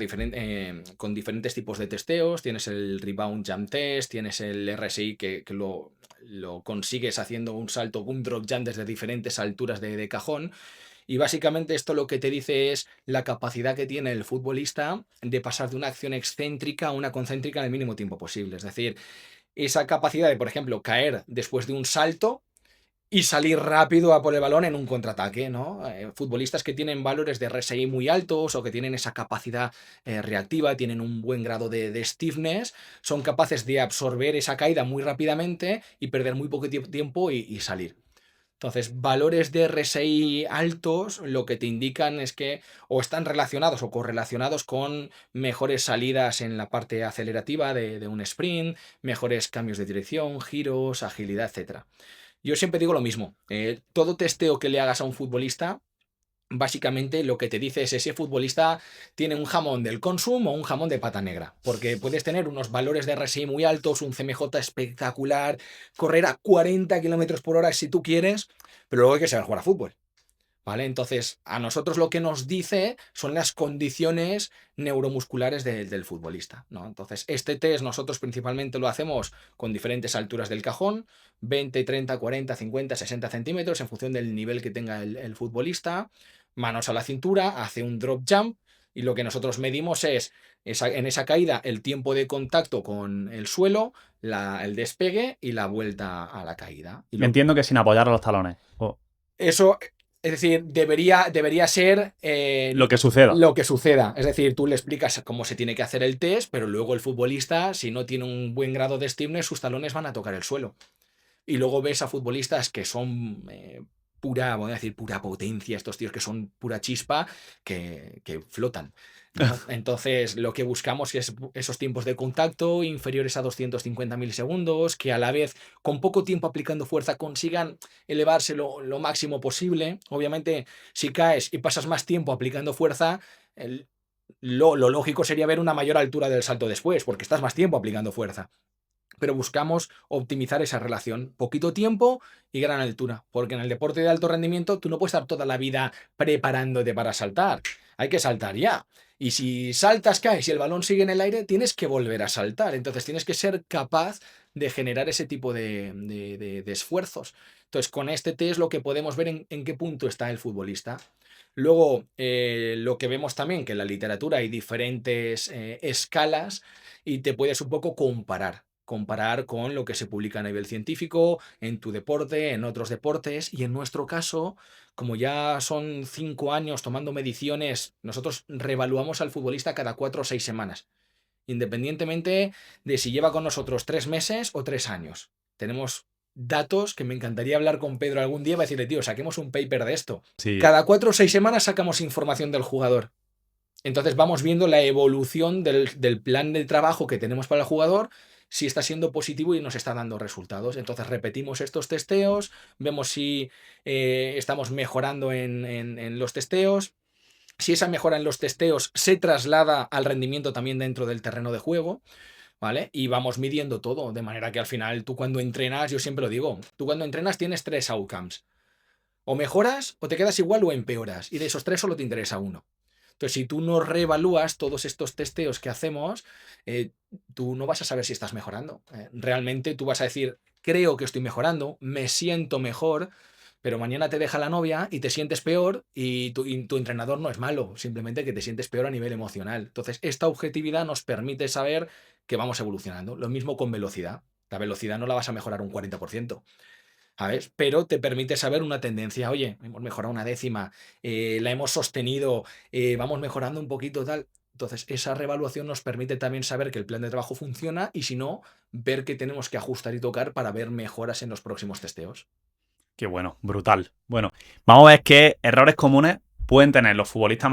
con diferentes tipos de testeos. Tienes el Rebound Jump Test, tienes el RSI que lo consigues haciendo un salto, un drop jump desde diferentes alturas de cajón. Y básicamente esto lo que te dice es la capacidad que tiene el futbolista de pasar de una acción excéntrica a una concéntrica en el mínimo tiempo posible. Es decir, esa capacidad de, por ejemplo, caer después de un salto y salir rápido a por el balón en un contraataque, ¿no? Futbolistas que tienen valores de RSI muy altos o que tienen esa capacidad reactiva, tienen un buen grado de stiffness, son capaces de absorber esa caída muy rápidamente y perder muy poco tiempo y salir. Entonces, valores de RSI altos lo que te indican es que o están relacionados o correlacionados con mejores salidas en la parte acelerativa de un sprint, mejores cambios de dirección, giros, agilidad, etcétera. Yo siempre digo lo mismo. Todo testeo que le hagas a un futbolista, básicamente lo que te dice es ese futbolista tiene un jamón del consumo o un jamón de pata negra. Porque puedes tener unos valores de RSI muy altos, un CMJ espectacular, correr a 40 kilómetros por hora si tú quieres, pero luego hay que saber jugar a fútbol. ¿Vale? Entonces, a nosotros lo que nos dice son las condiciones neuromusculares del futbolista, ¿no? Entonces, este test nosotros principalmente lo hacemos con diferentes alturas del cajón, 20, 30, 40, 50, 60 centímetros, en función del nivel que tenga el futbolista, manos a la cintura, hace un drop jump, y lo que nosotros medimos es en esa caída el tiempo de contacto con el suelo, el despegue y la vuelta a la caída. Entiendo que sin apoyar a los talones. O Eso, es decir, debería ser lo que suceda. lo que suceda. Es decir, tú le explicas cómo se tiene que hacer el test, pero luego el futbolista, si no tiene un buen grado de stiffness, sus talones van a tocar el suelo. Y luego ves a futbolistas que son voy a decir, pura potencia, estos tíos que son pura chispa, que flotan, ¿no? Entonces, lo que buscamos es esos tiempos de contacto inferiores a 250 milisegundos, que a la vez, con poco tiempo aplicando fuerza, consigan elevarse lo máximo posible. Obviamente, si caes y pasas más tiempo aplicando fuerza, lo lógico sería ver una mayor altura del salto después, porque estás más tiempo aplicando fuerza, pero buscamos optimizar esa relación. Poquito tiempo y gran altura. Porque en el deporte de alto rendimiento tú no puedes estar toda la vida preparándote para saltar. hay que saltar ya. Y si saltas, caes y el balón sigue en el aire, tienes que volver a saltar. Entonces tienes que ser capaz de generar ese tipo de esfuerzos. Entonces, con este test lo que podemos ver en qué punto está el futbolista. Luego, lo que vemos también, que en la literatura hay diferentes escalas y te puedes un poco comparar con lo que se publica a nivel científico, en tu deporte, en otros deportes, y en nuestro caso, como ya son 5 años tomando mediciones, nosotros reevaluamos al futbolista cada 4 o 6 semanas, independientemente de si lleva con nosotros 3 meses o 3 años. Tenemos datos que me encantaría hablar con Pedro algún día para decirle, tío, saquemos un paper de esto. Sí, Cada 4 o 6 semanas sacamos información del jugador. Entonces vamos viendo la evolución del plan de trabajo que tenemos para el jugador, si está siendo positivo y nos está dando resultados. Entonces repetimos estos testeos, vemos si estamos mejorando en los testeos. Si esa mejora en los testeos se traslada al rendimiento también dentro del terreno de juego, ¿vale? Y vamos midiendo todo, de manera que al final tú cuando entrenas, yo siempre lo digo, tú cuando entrenas tienes 3 outcomes. O mejoras, o te quedas igual o empeoras. Y de esos 3 solo te interesa uno. Entonces, si tú no reevalúas todos estos testeos que hacemos, tú no vas a saber si estás mejorando. Realmente tú vas a decir, creo que estoy mejorando, me siento mejor, pero mañana te deja la novia y te sientes peor y tu entrenador no es malo, simplemente que te sientes peor a nivel emocional. Entonces, esta objetividad nos permite saber que vamos evolucionando. Lo mismo con velocidad. La velocidad no la vas a mejorar un 40%. ¿Sabes? Pero te permite saber una tendencia. Oye, hemos mejorado una décima, la hemos sostenido, vamos mejorando un poquito, tal. Entonces, esa reevaluación nos permite también saber que el plan de trabajo funciona y si no, ver qué tenemos que ajustar y tocar para ver mejoras en los próximos testeos. qué bueno, brutal. Bueno, vamos a ver qué errores comunes pueden tener los futbolistas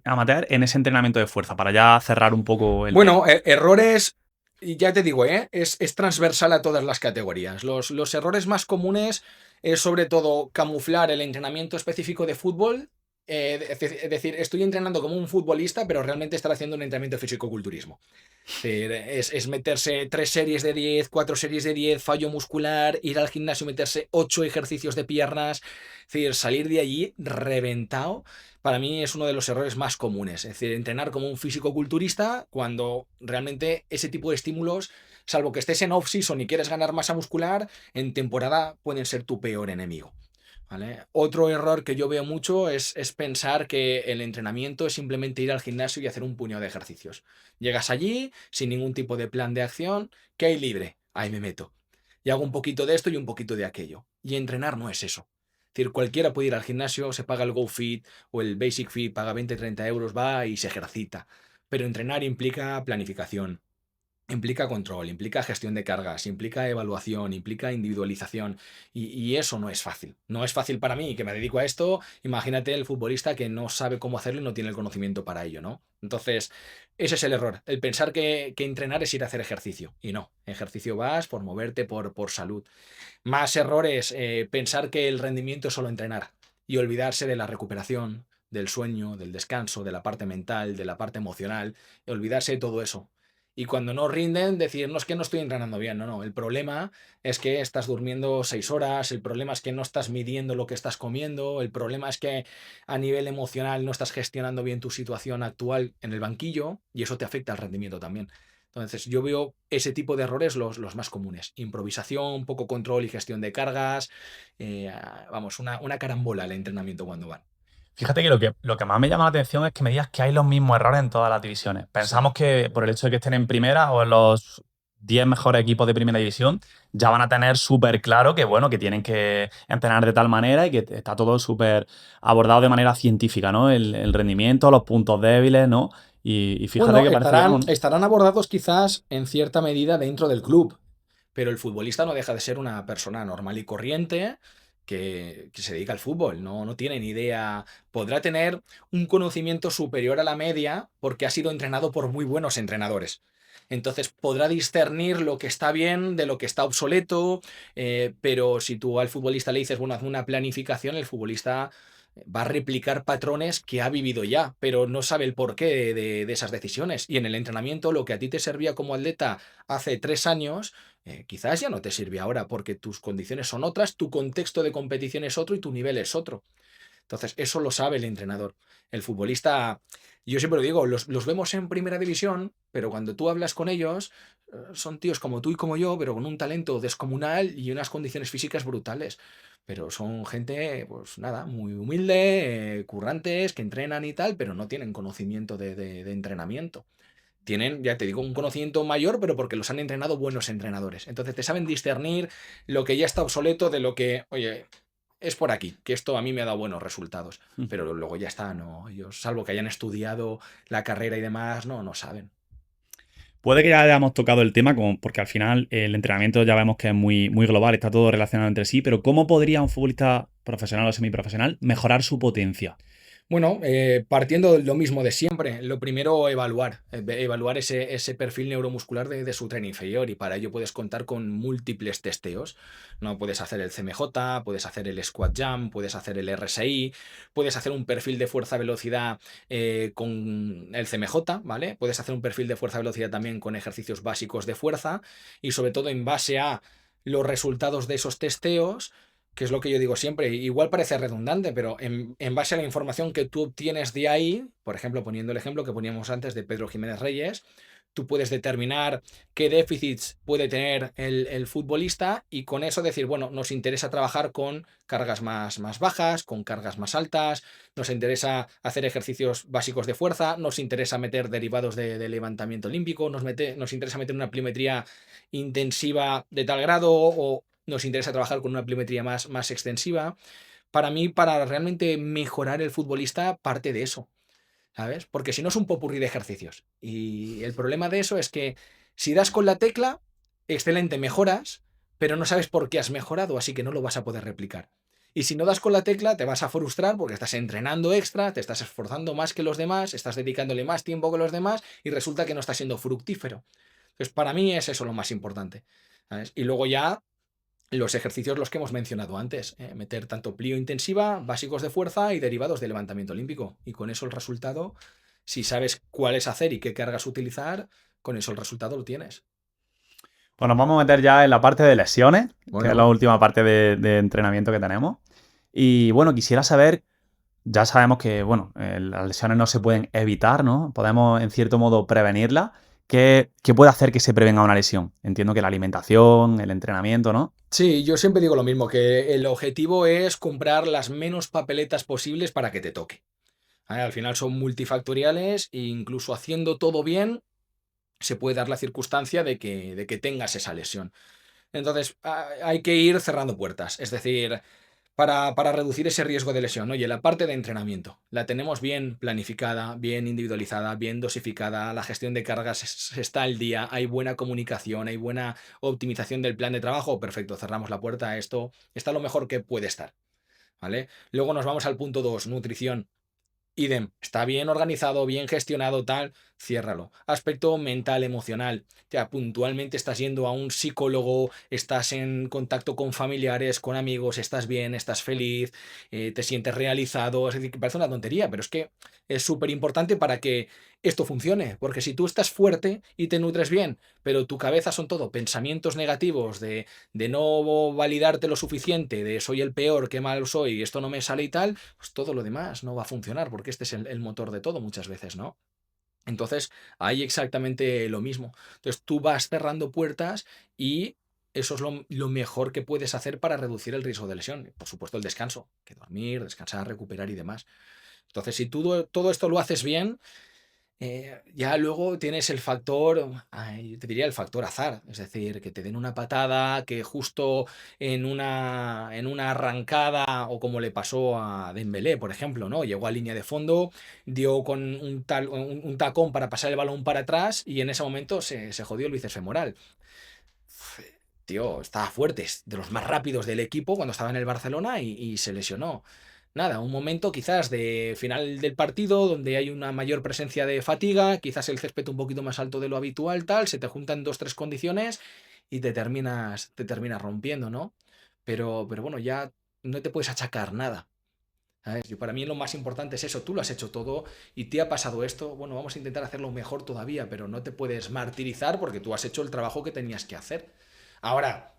amateur en ese entrenamiento de fuerza, para ya cerrar un poco el tema. Bueno, errores, y ya te digo, es transversal a todas las categorías. Los errores más comunes es sobre todo camuflar el entrenamiento específico de fútbol, es decir, estoy entrenando como un futbolista, pero realmente estar haciendo un entrenamiento de fisicoculturismo. Es meterse 3 series de 10, 4 series de 10, fallo muscular, ir al gimnasio, meterse 8 ejercicios de piernas, es decir, salir de allí reventado. Para mí es uno de los errores más comunes. Es decir, entrenar como un físico-culturista cuando realmente ese tipo de estímulos, salvo que estés en off-season y quieres ganar masa muscular, en temporada pueden ser tu peor enemigo. ¿Vale? Otro error que yo veo mucho es pensar que el entrenamiento es simplemente ir al gimnasio y hacer un puñado de ejercicios. Llegas allí sin ningún tipo de plan de acción, que hay libre, ahí me meto. Y hago un poquito de esto y un poquito de aquello. Y entrenar no es eso. Es decir, cualquiera puede ir al gimnasio, se paga el GoFit o el Basic Fit, paga 20 o 30 euros, va y se ejercita. Pero entrenar implica planificación, implica control, implica gestión de cargas, implica evaluación, implica individualización y eso no es fácil. No es fácil para mí que me dedico a esto. Imagínate el futbolista que no sabe cómo hacerlo y no tiene el conocimiento para ello, ¿no? Entonces, ese es el error, el pensar que entrenar es ir a hacer ejercicio. Y no, ejercicio vas por moverte, por salud. Más errores, pensar que el rendimiento es solo entrenar y olvidarse de la recuperación, del sueño, del descanso, de la parte mental, de la parte emocional, y olvidarse de todo eso. Y cuando no rinden, decir, no es que no estoy entrenando bien, no, no. El problema es que estás durmiendo 6 horas, el problema es que no estás midiendo lo que estás comiendo, el problema es que a nivel emocional no estás gestionando bien tu situación actual en el banquillo y eso te afecta al rendimiento también. Entonces, yo veo ese tipo de errores los más comunes. Improvisación, poco control y gestión de cargas. Vamos, una carambola el entrenamiento cuando van. Fíjate que lo que más me llama la atención es que me digas que hay los mismos errores en todas las divisiones. Sí. Pensamos que por el hecho de que estén en primera o en los 10 mejores equipos de primera división, ya van a tener súper claro que, bueno, que tienen que entrenar de tal manera y que está todo súper abordado de manera científica, ¿no? El rendimiento, los puntos débiles, ¿no? Y fíjate Bueno, que parece que estarán, no. estarán abordados quizás en cierta medida dentro del club, pero el futbolista no deja de ser una persona normal y corriente que se dedica al fútbol, no tiene ni idea, podrá tener un conocimiento superior a la media porque ha sido entrenado por muy buenos entrenadores. Entonces podrá discernir lo que está bien de lo que está obsoleto, pero si tú al futbolista le dices, bueno, haz una planificación, el futbolista va a replicar patrones que ha vivido ya, pero no sabe el porqué de esas decisiones. Y en el entrenamiento, lo que a ti te servía como atleta hace 3 años, quizás ya no te sirve ahora porque tus condiciones son otras, tu contexto de competición es otro y tu nivel es otro. Entonces, eso lo sabe el entrenador. El futbolista, yo siempre lo digo, los vemos en primera división, pero cuando tú hablas con ellos, son tíos como tú y como yo, pero con un talento descomunal y unas condiciones físicas brutales. Pero son gente, pues nada, muy humilde, currantes, que entrenan y tal, pero no tienen conocimiento de entrenamiento. Tienen, ya te digo, un conocimiento mayor, pero porque los han entrenado buenos entrenadores. Entonces te saben discernir lo que ya está obsoleto de lo que, oye, es por aquí, que esto a mí me ha dado buenos resultados. Pero luego ya está, no, ellos, salvo que hayan estudiado la carrera y demás, no saben. Puede que ya hayamos tocado el tema, porque al final el entrenamiento ya vemos que es muy, muy global, está todo relacionado entre sí, pero ¿cómo podría un futbolista profesional o semiprofesional mejorar su potencia? Bueno, partiendo de lo mismo de siempre, lo primero, evaluar ese perfil neuromuscular de su tren inferior y para ello puedes contar con múltiples testeos. No puedes hacer el CMJ, puedes hacer el squat jump, puedes hacer el RSI, puedes hacer un perfil de fuerza-velocidad con el CMJ, ¿vale? Puedes hacer un perfil de fuerza-velocidad también con ejercicios básicos de fuerza y sobre todo en base a los resultados de esos testeos, que es lo que yo digo siempre, igual parece redundante, pero en base a la información que tú obtienes de ahí, por ejemplo, poniendo el ejemplo que poníamos antes de Pedro Jiménez Reyes, tú puedes determinar qué déficits puede tener el futbolista y con eso decir, bueno, nos interesa trabajar con cargas más bajas, con cargas más altas, nos interesa hacer ejercicios básicos de fuerza, nos interesa meter derivados de levantamiento olímpico, nos interesa meter una pliometría intensiva de tal grado o nos interesa trabajar con una pliometría más extensiva. Para mí, para realmente mejorar el futbolista, parte de eso, ¿sabes? Porque si no es un popurrí de ejercicios. Y el problema de eso es que si das con la tecla, excelente, mejoras, pero no sabes por qué has mejorado, así que no lo vas a poder replicar. Y si no das con la tecla, te vas a frustrar porque estás entrenando extra, te estás esforzando más que los demás, estás dedicándole más tiempo que los demás y resulta que no estás siendo fructífero. Entonces, para mí es eso lo más importante, ¿sabes? Y luego ya los ejercicios los que hemos mencionado antes, meter tanto plio intensiva, básicos de fuerza y derivados de levantamiento olímpico. Y con eso el resultado, si sabes cuáles hacer y qué cargas utilizar, con eso el resultado lo tienes. Pues nos vamos a meter ya en la parte de lesiones, que es la Bueno, última parte de entrenamiento que tenemos. Y bueno, quisiera saber, ya sabemos que, bueno, las lesiones no se pueden evitar, ¿no? Podemos, en cierto modo, prevenirlas. ¿Qué puede hacer que se prevenga una lesión? Entiendo que la alimentación, el entrenamiento, ¿no? sí, yo siempre digo lo mismo, que el objetivo es comprar las menos papeletas posibles para que te toque. ¿Vale? Al final son multifactoriales e incluso haciendo todo bien se puede dar la circunstancia de que tengas esa lesión. Entonces, hay que ir cerrando puertas. Es decir, para reducir ese riesgo de lesión. Oye, la parte de entrenamiento la tenemos bien planificada, bien individualizada, bien dosificada, la gestión de cargas está al día, hay buena comunicación, hay buena optimización del plan de trabajo. Perfecto, cerramos la puerta. Esto está lo mejor que puede estar. ¿Vale? Luego nos vamos al punto 2, nutrición. Idem, está bien organizado, bien gestionado, tal, ciérralo. Aspecto mental, emocional. Ya puntualmente estás yendo a un psicólogo, estás en contacto con familiares, con amigos, estás bien, estás feliz, te sientes realizado. Es decir, que parece una tontería, pero es que es súper importante para que esto funcione. Porque si tú estás fuerte y te nutres bien, pero tu cabeza son todo pensamientos negativos de no validarte lo suficiente, de soy el peor, qué mal soy, esto no me sale y tal, pues todo lo demás no va a funcionar porque este es el motor de todo muchas veces, ¿no? Entonces, hay exactamente lo mismo. Entonces, tú vas cerrando puertas y eso es lo mejor que puedes hacer para reducir el riesgo de lesión. Por supuesto, el descanso, que dormir, descansar, recuperar y demás. Entonces, si tú todo esto lo haces bien, ya luego tienes el factor, te diría el factor azar, es decir, que te den una patada, que justo en una arrancada, o como le pasó a Dembélé, por ejemplo, ¿no? Llegó a línea de fondo, dio con un tacón para pasar el balón para atrás y en ese momento se jodió el bíceps femoral. Tío, estaba fuerte, es de los más rápidos del equipo cuando estaba en el Barcelona y se lesionó. Nada, un momento quizás de final del partido donde hay una mayor presencia de fatiga, quizás el césped un poquito más alto de lo habitual, tal, se te juntan dos, tres condiciones y te terminas rompiendo, ¿no? Pero bueno, ya no te puedes achacar nada. ¿Sabes? Para mí lo más importante es eso, tú lo has hecho todo y te ha pasado esto, bueno, vamos a intentar hacerlo mejor todavía, pero no te puedes martirizar porque tú has hecho el trabajo que tenías que hacer. Ahora,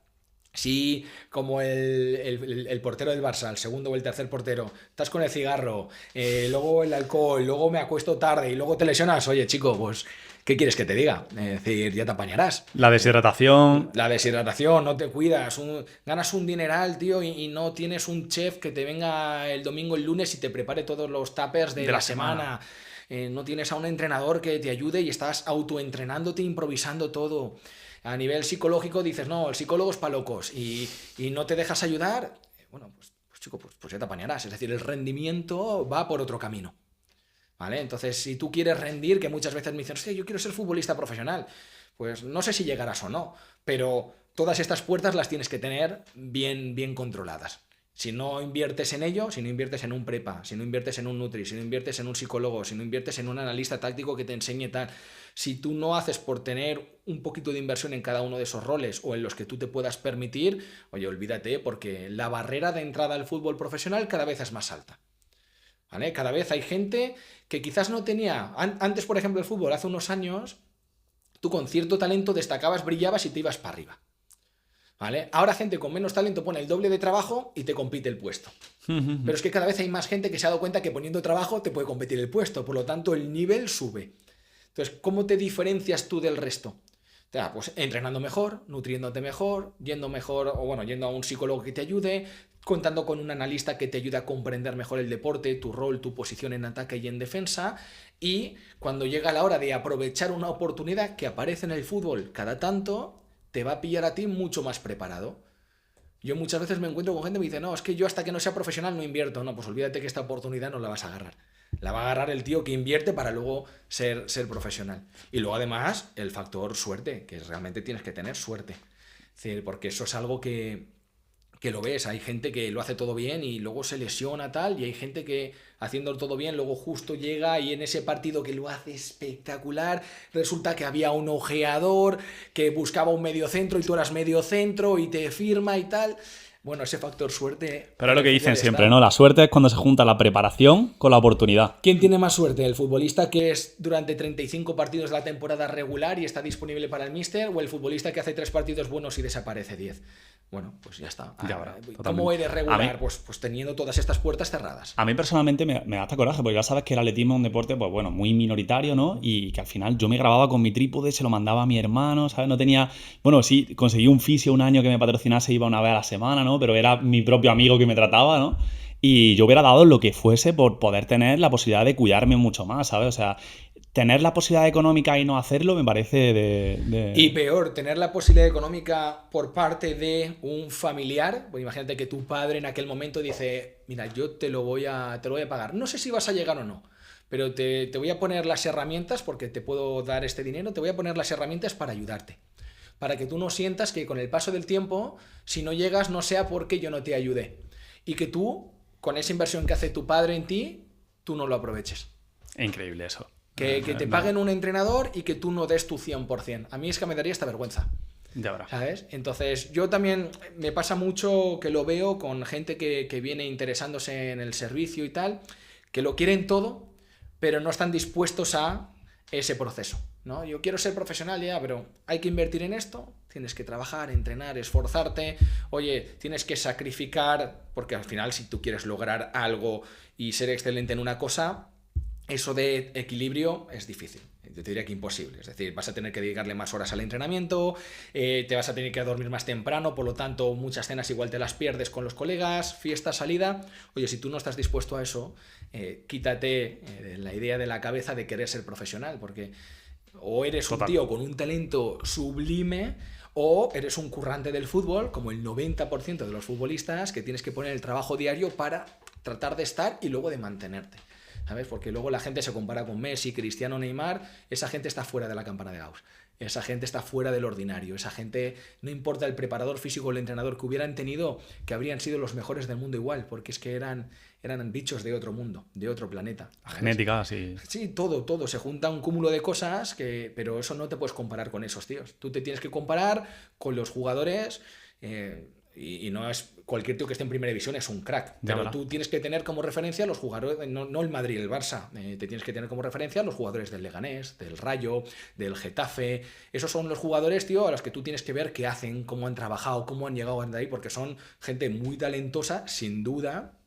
Si, como el portero del Barça, el segundo o el tercer portero, estás con el cigarro, luego el alcohol, luego me acuesto tarde y luego te lesionas, oye, chico, pues, ¿qué quieres que te diga? Es decir, ya te apañarás. La deshidratación. La deshidratación, no te cuidas, ganas un dineral, tío, y no tienes un chef que te venga el domingo, el lunes y te prepare todos los tuppers de De la la semana. semana. No tienes a un entrenador que te ayude y estás autoentrenándote, improvisando todo. A nivel psicológico dices, no, el psicólogo es para locos y no te dejas ayudar. Bueno, pues chico, pues ya te apañarás. Es decir, el rendimiento va por otro camino. ¿Vale? Entonces, si tú quieres rendir, que muchas veces me dicen, hostia, yo quiero ser futbolista profesional, pues no sé si llegarás o no, pero todas estas puertas las tienes que tener bien, bien controladas. Si no inviertes en ello, si no inviertes en un prepa, si no inviertes en un nutri, si no inviertes en un psicólogo, si no inviertes en un analista táctico que te enseñe tal, si tú no haces por tener un poquito de inversión en cada uno de esos roles o en los que tú te puedas permitir, oye, olvídate, porque la barrera de entrada al fútbol profesional cada vez es más alta. ¿Vale? Cada vez hay gente que quizás no tenía. Antes, por ejemplo, el fútbol, hace unos años, tú con cierto talento destacabas, brillabas y te ibas para arriba. ¿Vale? Ahora gente con menos talento pone el doble de trabajo y te compite el puesto. Pero es que cada vez hay más gente que se ha dado cuenta que poniendo trabajo te puede competir el puesto. Por lo tanto, el nivel sube. Entonces, ¿cómo te diferencias tú del resto? Pues entrenando mejor, nutriéndote mejor, o bueno, yendo a un psicólogo que te ayude, contando con un analista que te ayude a comprender mejor el deporte, tu rol, tu posición en ataque y en defensa. Y cuando llega la hora de aprovechar una oportunidad que aparece en el fútbol cada tanto, te va a pillar a ti mucho más preparado. Yo muchas veces me encuentro con gente que me dice, no, es que yo hasta que no sea profesional no invierto. No, pues olvídate que esta oportunidad no la vas a agarrar. La va a agarrar el tío que invierte para luego ser profesional. Y luego además el factor suerte, que realmente tienes que tener suerte. Es decir, porque eso es algo que lo ves. Hay gente que lo hace todo bien y luego se lesiona tal, y hay gente que haciendo todo bien luego justo llega y en ese partido que lo hace espectacular resulta que había un ojeador que buscaba un mediocentro y tú eras mediocentro y te firma y tal. Bueno, ese factor suerte Pero es en lo el que dicen fútbol siempre, está. ¿no? La suerte es cuando se junta la preparación con la oportunidad. ¿Quién tiene más suerte? ¿El futbolista que es durante 35 partidos de la temporada regular y está disponible para el míster? ¿O el futbolista que hace 3 partidos buenos y desaparece 10? Bueno, pues ya está. Ya verás, ¿Cómo totalmente. eres A mí, regular? Pues teniendo todas estas puertas cerradas. A mí personalmente me da hasta coraje, porque ya sabes que el atletismo es un deporte, pues bueno, muy minoritario, ¿no? Y que al final yo me grababa con mi trípode, se lo mandaba a mi hermano, ¿sabes? No tenía. Bueno, sí, conseguí un fisio un año que me patrocinase, iba una vez a la semana, ¿no? Pero era mi propio amigo que me trataba, ¿no? Y yo hubiera dado lo que fuese por poder tener la posibilidad de cuidarme mucho más, ¿sabes? O sea, tener la posibilidad económica y no hacerlo me parece Y peor, tener la posibilidad económica por parte de un familiar. Pues imagínate que tu padre en aquel momento dice, mira, yo te lo voy a pagar. No sé si vas a llegar o no, pero te voy a poner las herramientas, porque te puedo dar este dinero, te voy a poner las herramientas para ayudarte. Para que tú no sientas que con el paso del tiempo, si no llegas, no sea porque yo no te ayudé. Y que tú, con esa inversión que hace tu padre en ti, tú no lo aproveches. increíble eso. Que te paguen un entrenador y que tú no des tu 100%. A mí es que me daría esta vergüenza. Ya verás. ¿Sabes? Entonces, yo también me pasa mucho que lo veo con gente que viene interesándose en el servicio y tal, que lo quieren todo, pero no están dispuestos a ese proceso, ¿no? Yo quiero ser profesional ya, pero hay que invertir en esto, tienes que trabajar, entrenar, esforzarte, oye, tienes que sacrificar, porque al final si tú quieres lograr algo y ser excelente en una cosa, eso de equilibrio es difícil. Yo te diría que imposible. Es decir, vas a tener que dedicarle más horas al entrenamiento, te vas a tener que dormir más temprano, por lo tanto, muchas cenas igual te las pierdes con los colegas, fiesta, salida. Oye, si tú no estás dispuesto a eso, quítate la idea de la cabeza de querer ser profesional, porque o eres un Total. tío con un talento sublime o eres un currante del fútbol, como el 90% de los futbolistas, que tienes que poner el trabajo diario para tratar de estar y luego de mantenerte. ¿Sabes? Porque luego la gente se compara con Messi, Cristiano, Neymar, esa gente está fuera de la campana de Gauss. Esa gente está fuera del ordinario. Esa gente, no importa el preparador físico o el entrenador que hubieran tenido, que habrían sido los mejores del mundo igual, porque es que eran bichos de otro mundo, de otro planeta. La ¿Sabes? genética, sí. Sí, todo. Se junta un cúmulo de cosas, pero eso no te puedes comparar con esos tíos. Tú te tienes que comparar con los jugadores. Y no es cualquier tío que esté en primera división es un crack. Ya, Pero ¿verdad? tú tienes que tener como referencia a los jugadores, no el Madrid y el Barça. Te tienes que tener como referencia a los jugadores del Leganés, del Rayo, del Getafe. Esos son los jugadores, tío, a los que tú tienes que ver qué hacen, cómo han trabajado, cómo han llegado a ahí, porque son gente muy talentosa, sin duda.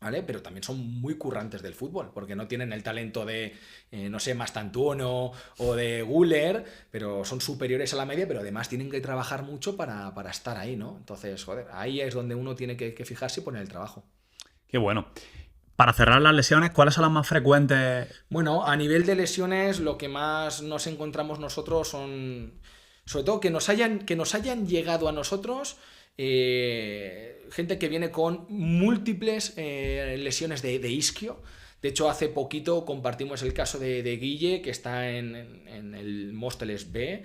¿Vale? Pero también son muy currantes del fútbol, porque no tienen el talento de, no sé, Mastantuono o de Guller, pero son superiores a la media, pero además tienen que trabajar mucho para estar ahí, ¿no? Entonces, joder, ahí es donde uno tiene que fijarse y poner el trabajo. Qué bueno. Para cerrar las lesiones, ¿cuáles son las más frecuentes? Bueno, a nivel de lesiones, lo que más nos encontramos nosotros son, sobre todo, que nos hayan llegado a nosotros gente que viene con múltiples lesiones de isquio. De hecho, hace poquito compartimos el caso de Guille, que está en el Móstoles B.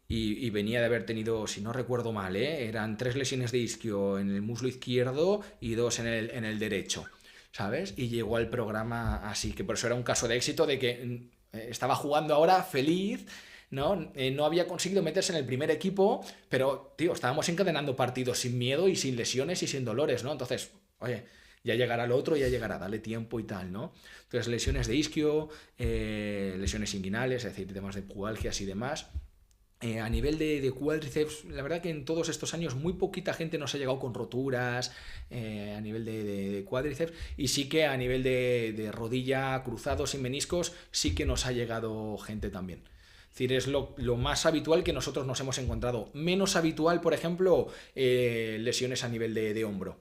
Y venía de haber tenido, si no recuerdo mal, eran 3 lesiones de isquio en el muslo izquierdo y 2 en el derecho. ¿Sabes? Y llegó al programa así, que por eso era un caso de éxito, de que estaba jugando ahora feliz, ¿no? No había conseguido meterse en el primer equipo, pero, tío, estábamos encadenando partidos sin miedo y sin lesiones y sin dolores, ¿no? Entonces, oye, ya llegará el otro, ya llegará, dale tiempo y tal, ¿no? Entonces, lesiones de isquio, lesiones inguinales, es decir, temas de pubalgias y demás. A nivel de cuádriceps, la verdad que en todos estos años muy poquita gente nos ha llegado con roturas a nivel de cuádriceps, y sí que a nivel de rodilla, cruzados y meniscos, sí que nos ha llegado gente también. Es decir, es lo más habitual que nosotros nos hemos encontrado. Menos habitual, por ejemplo, lesiones a nivel de hombro.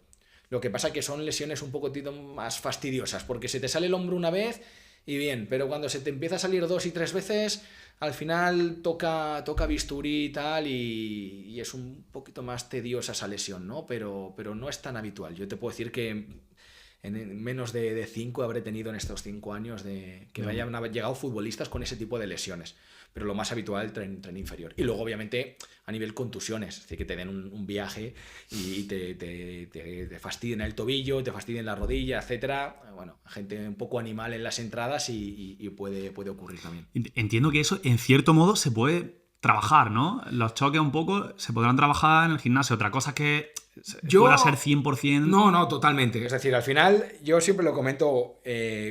Lo que pasa que son lesiones un poco más fastidiosas, porque se te sale el hombro una vez y bien, pero cuando se te empieza a salir 2 y 3 veces, al final toca bisturí y tal, y es un poquito más tediosa esa lesión, ¿no? Pero no es tan habitual. Yo te puedo decir que en menos de 5 habré tenido en estos 5 años de que me hayan llegado futbolistas con ese tipo de lesiones. Pero lo más habitual, tren inferior. Y luego, obviamente, a nivel contusiones, es decir, que te den un viaje y te fastidien el tobillo, te fastidien la rodilla, etcétera. Bueno, gente un poco animal en las entradas y puede ocurrir también. Entiendo que eso, en cierto modo, se puede trabajar, ¿no? Los choques un poco se podrán trabajar en el gimnasio. Otra cosa es que pueda ser 100%... No, totalmente. Es decir, al final, yo siempre lo comento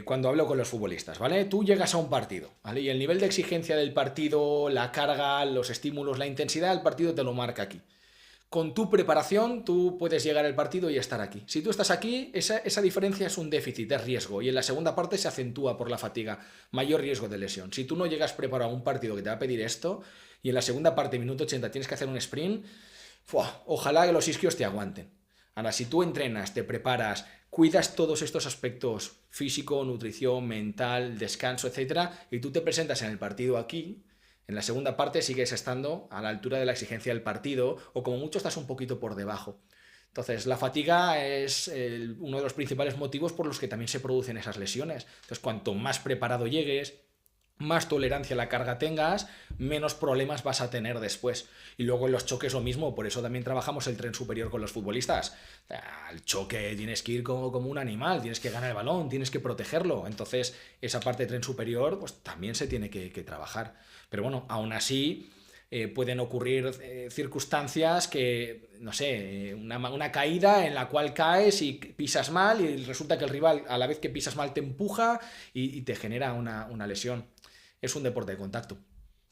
cuando hablo con los futbolistas, ¿vale? Tú llegas a un partido, ¿vale? Y el nivel de exigencia del partido, la carga, los estímulos, la intensidad del partido te lo marca aquí. Con tu preparación, tú puedes llegar al partido y estar aquí. Si tú estás aquí, esa diferencia es un déficit, es riesgo. Y en la segunda parte se acentúa por la fatiga, mayor riesgo de lesión. Si tú no llegas preparado a un partido que te va a pedir esto, y en la segunda parte, minuto 80, tienes que hacer un sprint, ojalá que los isquios te aguanten. Ahora, si tú entrenas, te preparas, cuidas todos estos aspectos, físico, nutrición, mental, descanso, etcétera, y tú te presentas en el partido aquí, en la segunda parte sigues estando a la altura de la exigencia del partido, o como mucho estás un poquito por debajo. Entonces, la fatiga es uno de los principales motivos por los que también se producen esas lesiones. Entonces, cuanto más preparado llegues, más tolerancia a la carga tengas, menos problemas vas a tener después. Y luego en los choques lo mismo, por eso también trabajamos el tren superior con los futbolistas. Al choque tienes que ir como un animal, tienes que ganar el balón, tienes que protegerlo. Entonces esa parte de tren superior pues también se tiene que trabajar. Pero bueno, aún así pueden ocurrir circunstancias que, no sé, una caída en la cual caes y pisas mal y resulta que el rival a la vez que pisas mal te empuja y te genera una lesión. Es un deporte de contacto.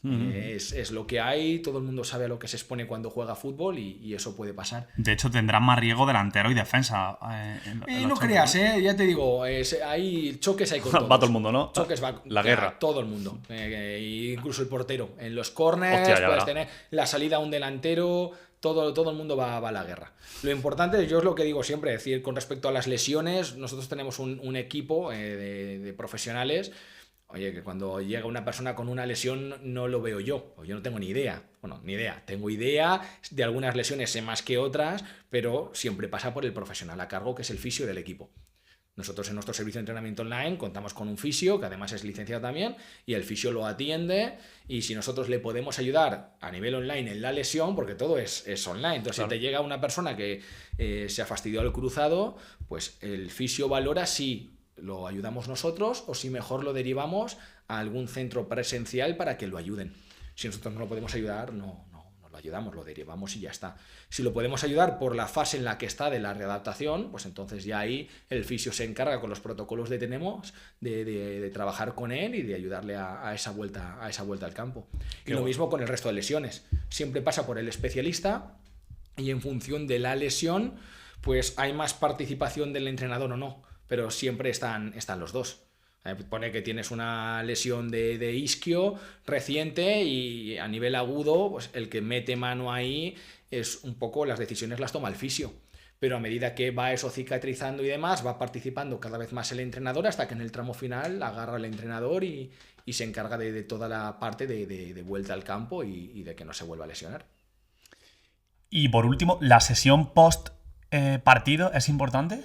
Es lo que hay, todo el mundo sabe a lo que se expone cuando juega fútbol y eso puede pasar. De hecho, tendrán más riesgo delantero y defensa. No creas, ya te digo, hay choques, hay con todos. Va todo el mundo, ¿no? Choques va la guerra. todo el mundo. Incluso el portero. En los corners Hostia, puedes tener la salida a un delantero. Todo el mundo va a la guerra. Lo importante, yo es lo que digo siempre, es decir, con respecto a las lesiones, nosotros tenemos un equipo de profesionales. Oye, que cuando llega una persona con una lesión no lo veo yo, o yo no tengo ni idea. Bueno, ni idea. Tengo idea de algunas lesiones, sé más que otras, pero siempre pasa por el profesional a cargo, que es el fisio del equipo. Nosotros en nuestro servicio de entrenamiento online contamos con un fisio, que además es licenciado también, y el fisio lo atiende, y si nosotros le podemos ayudar a nivel online en la lesión, porque todo es online, entonces claro, si te llega una persona que se ha fastidiado el cruzado, pues el fisio valora si lo ayudamos nosotros o si mejor lo derivamos a algún centro presencial para que lo ayuden. Si nosotros no lo podemos ayudar, no lo ayudamos, lo derivamos y ya está. Si lo podemos ayudar por la fase en la que está de la readaptación, pues entonces ya ahí el fisio se encarga con los protocolos que tenemos de trabajar con él y de ayudarle a esa vuelta al campo. Y lo mismo con el resto de lesiones. Siempre pasa por el especialista y en función de la lesión, pues hay más participación del entrenador o no, pero siempre están los dos. Pone que tienes una lesión de isquio reciente y a nivel agudo, pues el que mete mano ahí es un poco, las decisiones las toma el fisio. Pero a medida que va eso cicatrizando y demás, va participando cada vez más el entrenador hasta que en el tramo final agarra al entrenador y se encarga de toda la parte de vuelta al campo y de que no se vuelva a lesionar. Y por último, ¿la sesión post partido es importante?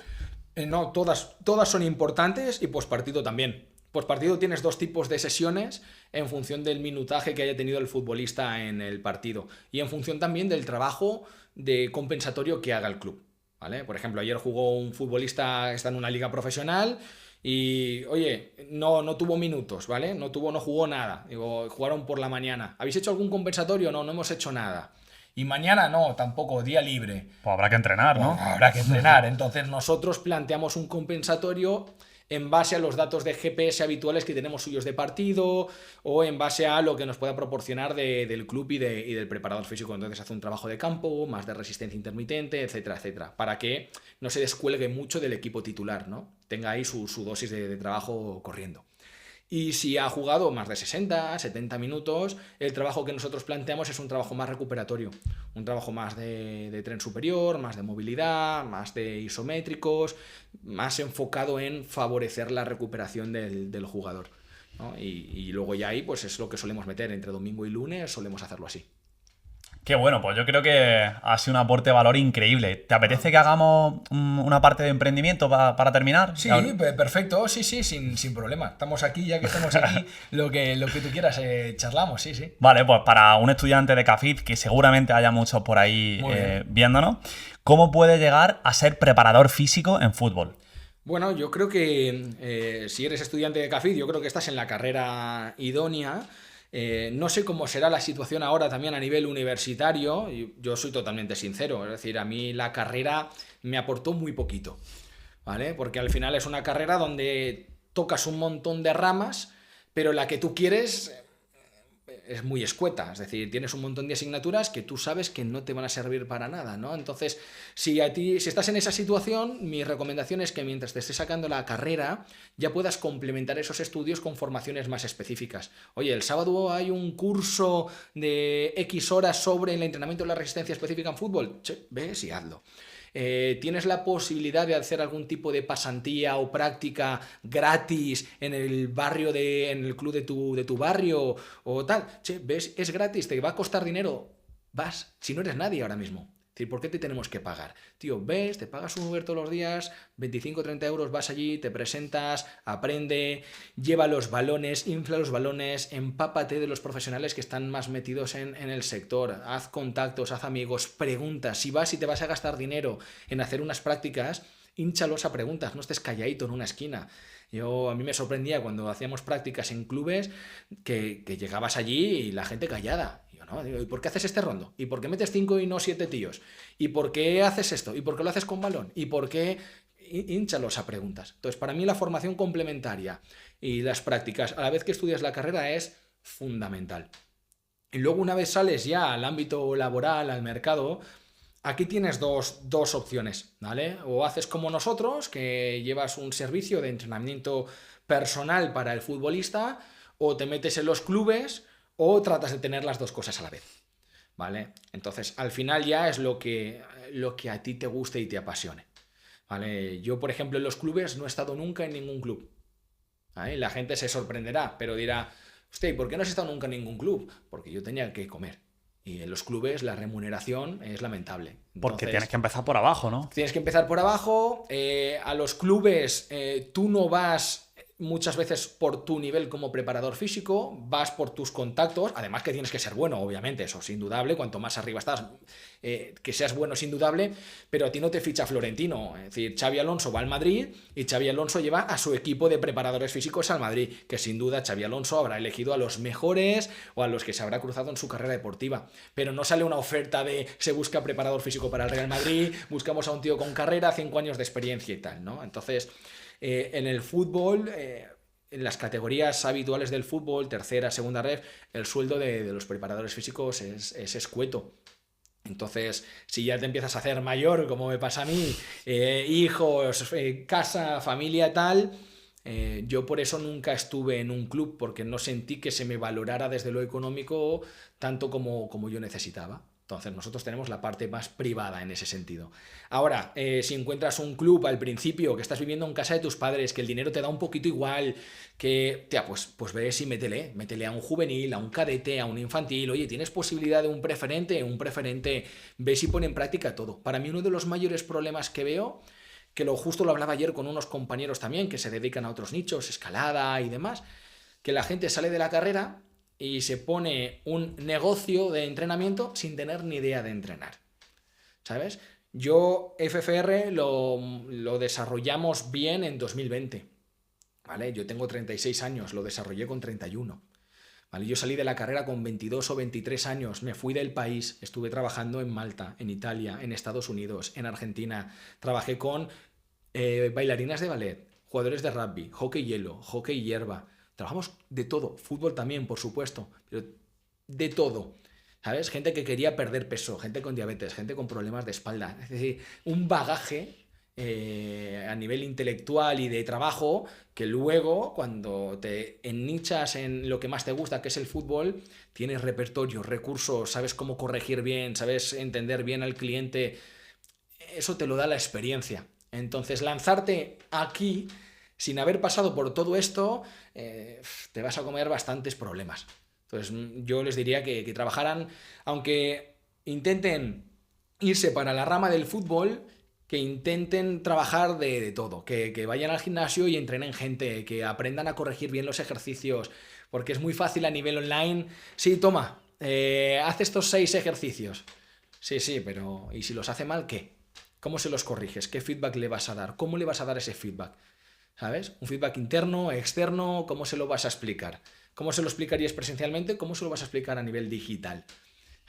No, todas son importantes y postpartido también. Postpartido tienes dos tipos de sesiones en función del minutaje que haya tenido el futbolista en el partido y en función también del trabajo de compensatorio que haga el club, ¿vale? Por ejemplo, ayer jugó un futbolista que está en una liga profesional y, oye, no tuvo minutos, ¿vale? No jugó nada. Digo, jugaron por la mañana. ¿Habéis hecho algún compensatorio? No hemos hecho nada. Y mañana no, tampoco, día libre. Pues habrá que entrenar, ¿no? Habrá que entrenar. Entonces nosotros planteamos un compensatorio en base a los datos de GPS habituales que tenemos suyos de partido o en base a lo que nos pueda proporcionar del club y del preparador físico. Entonces hace un trabajo de campo, más de resistencia intermitente, etcétera, etcétera, para que no se descuelgue mucho del equipo titular, ¿no? Tenga ahí su dosis de trabajo corriendo. Y si ha jugado más de 60, 70 minutos, el trabajo que nosotros planteamos es un trabajo más recuperatorio, un trabajo más de tren superior, más de movilidad, más de isométricos, más enfocado en favorecer la recuperación del jugador, ¿no? Y luego ya ahí pues es lo que solemos meter entre domingo y lunes, solemos hacerlo así. Qué bueno, pues yo creo que ha sido un aporte de valor increíble. ¿Te apetece que hagamos una parte de emprendimiento para terminar? Sí, perfecto, sí, sin problema. Estamos aquí, ya que estamos aquí, lo que tú quieras, charlamos, sí. Vale, pues para un estudiante de CAFID, que seguramente haya muchos por ahí viéndonos, ¿cómo puede llegar a ser preparador físico en fútbol? Bueno, yo creo que si eres estudiante de CAFID, yo creo que estás en la carrera idónea. No sé cómo será la situación ahora también a nivel universitario, yo soy totalmente sincero, es decir, a mí la carrera me aportó muy poquito, ¿vale? Porque al final es una carrera donde tocas un montón de ramas, pero la que tú quieres es muy escueta, es decir, tienes un montón de asignaturas que tú sabes que no te van a servir para nada, ¿no? Entonces, si estás en esa situación, mi recomendación es que mientras te estés sacando la carrera, ya puedas complementar esos estudios con formaciones más específicas. Oye, el sábado hay un curso de X horas sobre el entrenamiento de la resistencia específica en fútbol. Che, ves y hazlo. Tienes la posibilidad de hacer algún tipo de pasantía o práctica gratis en el barrio en el club de tu barrio o tal. Che, ves, es gratis, te va a costar dinero. Vas, si no eres nadie ahora mismo. Es decir, ¿por qué te tenemos que pagar? Tío, ves, te pagas un Uber todos los días, 25 o 30 euros, vas allí, te presentas, aprende, lleva los balones, infla los balones, empápate de los profesionales que están más metidos en el sector, haz contactos, haz amigos, preguntas. Si vas y te vas a gastar dinero en hacer unas prácticas, hínchalos a preguntas, no estés calladito en una esquina. A mí me sorprendía cuando hacíamos prácticas en clubes que llegabas allí y la gente callada. ¿No? Digo, ¿y por qué haces este rondo? ¿Y por qué metes 5 y no 7 tíos? ¿Y por qué haces esto? ¿Y por qué lo haces con balón? ¿Y por qué? Hínchalos a preguntas. Entonces, para mí la formación complementaria y las prácticas a la vez que estudias la carrera es fundamental. Y luego una vez sales ya al ámbito laboral, al mercado, aquí tienes dos opciones, ¿vale? O haces como nosotros, que llevas un servicio de entrenamiento personal para el futbolista, o te metes en los clubes, o tratas de tener las dos cosas a la vez, ¿vale? Entonces, al final ya es lo que a ti te guste y te apasione, ¿vale? Yo, por ejemplo, en los clubes no he estado nunca en ningún club, ¿vale? La gente se sorprenderá, pero dirá, hostia, ¿y por qué no has estado nunca en ningún club? Porque yo tenía que comer. Y en los clubes la remuneración es lamentable. Entonces, porque tienes que empezar por abajo, ¿no? Tienes que empezar por abajo. A los clubes tú no vas muchas veces por tu nivel como preparador físico, vas por tus contactos, además que tienes que ser bueno, obviamente, eso es indudable, cuanto más arriba estás, que seas bueno es indudable, pero a ti no te ficha Florentino, es decir, Xavi Alonso va al Madrid y Xavi Alonso lleva a su equipo de preparadores físicos al Madrid, que sin duda Xavi Alonso habrá elegido a los mejores o a los que se habrá cruzado en su carrera deportiva, pero no sale una oferta de se busca preparador físico para el Real Madrid, buscamos a un tío con carrera, 5 años de experiencia y tal, ¿no? Entonces, en el fútbol, en las categorías habituales del fútbol, tercera, segunda ref, el sueldo de los preparadores físicos es escueto. Entonces, si ya te empiezas a hacer mayor, como me pasa a mí, hijos, casa, familia, tal, yo por eso nunca estuve en un club, porque no sentí que se me valorara desde lo económico tanto como yo necesitaba. Entonces nosotros tenemos la parte más privada en ese sentido. Ahora, si encuentras un club al principio, que estás viviendo en casa de tus padres, que el dinero te da un poquito igual, que, tía, pues ves y métele a un juvenil, a un cadete, a un infantil, oye, tienes posibilidad de un preferente, ves y pon en práctica todo. Para mí uno de los mayores problemas que veo, que justo lo hablaba ayer con unos compañeros también, que se dedican a otros nichos, escalada y demás, que la gente sale de la carrera y se pone un negocio de entrenamiento sin tener ni idea de entrenar, ¿sabes? Yo FFR lo desarrollamos bien en 2020, ¿vale? Yo tengo 36 años, lo desarrollé con 31, ¿vale? Yo salí de la carrera con 22 o 23 años, me fui del país, estuve trabajando en Malta, en Italia, en Estados Unidos, en Argentina, trabajé con bailarinas de ballet, jugadores de rugby, hockey hielo, hockey hierba. Trabajamos de todo, fútbol también, por supuesto, pero de todo, ¿sabes? Gente que quería perder peso, gente con diabetes, gente con problemas de espalda, es decir, un bagaje a nivel intelectual y de trabajo que luego, cuando te ennichas en lo que más te gusta, que es el fútbol, tienes repertorio, recursos, sabes cómo corregir bien, sabes entender bien al cliente, eso te lo da la experiencia. Entonces, lanzarte aquí sin haber pasado por todo esto, te vas a comer bastantes problemas. Entonces, yo les diría que trabajaran, aunque intenten irse para la rama del fútbol, que intenten trabajar de todo, que vayan al gimnasio y entrenen gente, que aprendan a corregir bien los ejercicios, porque es muy fácil a nivel online. Sí, toma, haz estos 6 ejercicios. Sí, pero ¿y si los hace mal, qué? ¿Cómo se los corriges? ¿Qué feedback le vas a dar? ¿Cómo le vas a dar ese feedback? ¿Sabes? Un feedback interno, externo, ¿cómo se lo vas a explicar? ¿Cómo se lo explicarías presencialmente? ¿Cómo se lo vas a explicar a nivel digital?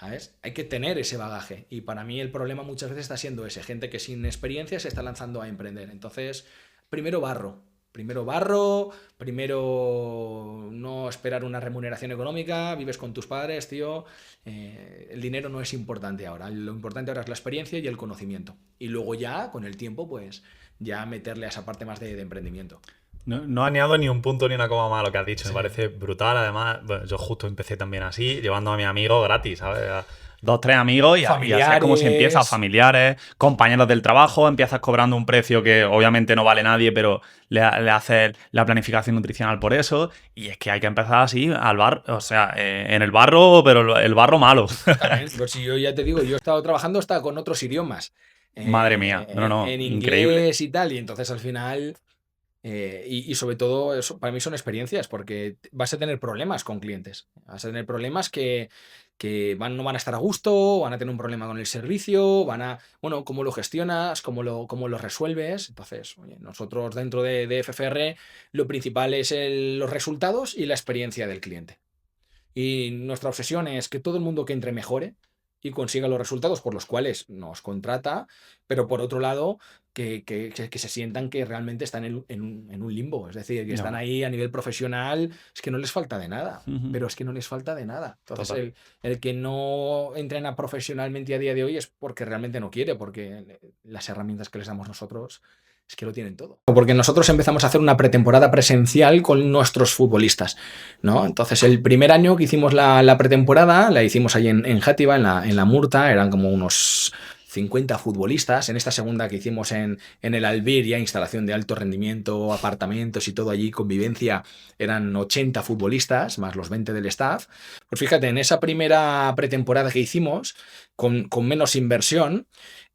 ¿Sabes? Hay que tener ese bagaje. Y para mí el problema muchas veces está siendo ese. Gente que sin experiencia se está lanzando a emprender. Entonces, primero no esperar una remuneración económica, vives con tus padres, tío. El dinero no es importante ahora. Lo importante ahora es la experiencia y el conocimiento. Y luego ya, con el tiempo, pues ya meterle a esa parte más de emprendimiento. No añado ni un punto ni una coma más a lo que has dicho. Sí. Me parece brutal. Además, bueno, yo justo empecé también así, llevando a mis amigos gratis, ¿sabes? 2, 3 amigos y así es como se empieza, familiares, compañeros del trabajo, empiezas cobrando un precio que obviamente no vale nadie, pero le haces la planificación nutricional por eso, y es que hay que empezar así al bar, o sea, en el barro, pero el barro malo. Pero si yo ya te digo, yo he estado trabajando hasta con otros idiomas. Madre mía, no, en increíble. inglés y tal, y entonces al final... y sobre todo, eso para mí son experiencias, porque vas a tener problemas con clientes. Vas a tener problemas que no van a estar a gusto, van a tener un problema con el servicio, bueno, cómo lo gestionas, cómo lo resuelves. Entonces, oye, nosotros dentro de FFR lo principal es los resultados y la experiencia del cliente. Y nuestra obsesión es que todo el mundo que entre mejore y consiga los resultados por los cuales nos contrata, pero por otro lado, que se sientan que realmente están en un limbo. Es decir, que están ahí a nivel profesional, es que no les falta de nada, pero es que no les falta de nada. Entonces, el que no entrena profesionalmente a día de hoy es porque realmente no quiere, porque las herramientas que les damos nosotros es que lo tienen todo. Porque nosotros empezamos a hacer una pretemporada presencial con nuestros futbolistas, ¿no? Entonces, el primer año que hicimos la pretemporada, la hicimos ahí en Játiva, en la Murta, eran como unos 50 futbolistas. En esta segunda que hicimos en el Albir, ya instalación de alto rendimiento, apartamentos y todo allí, convivencia, eran 80 futbolistas, más los 20 del staff. Pues fíjate, en esa primera pretemporada que hicimos, con menos inversión,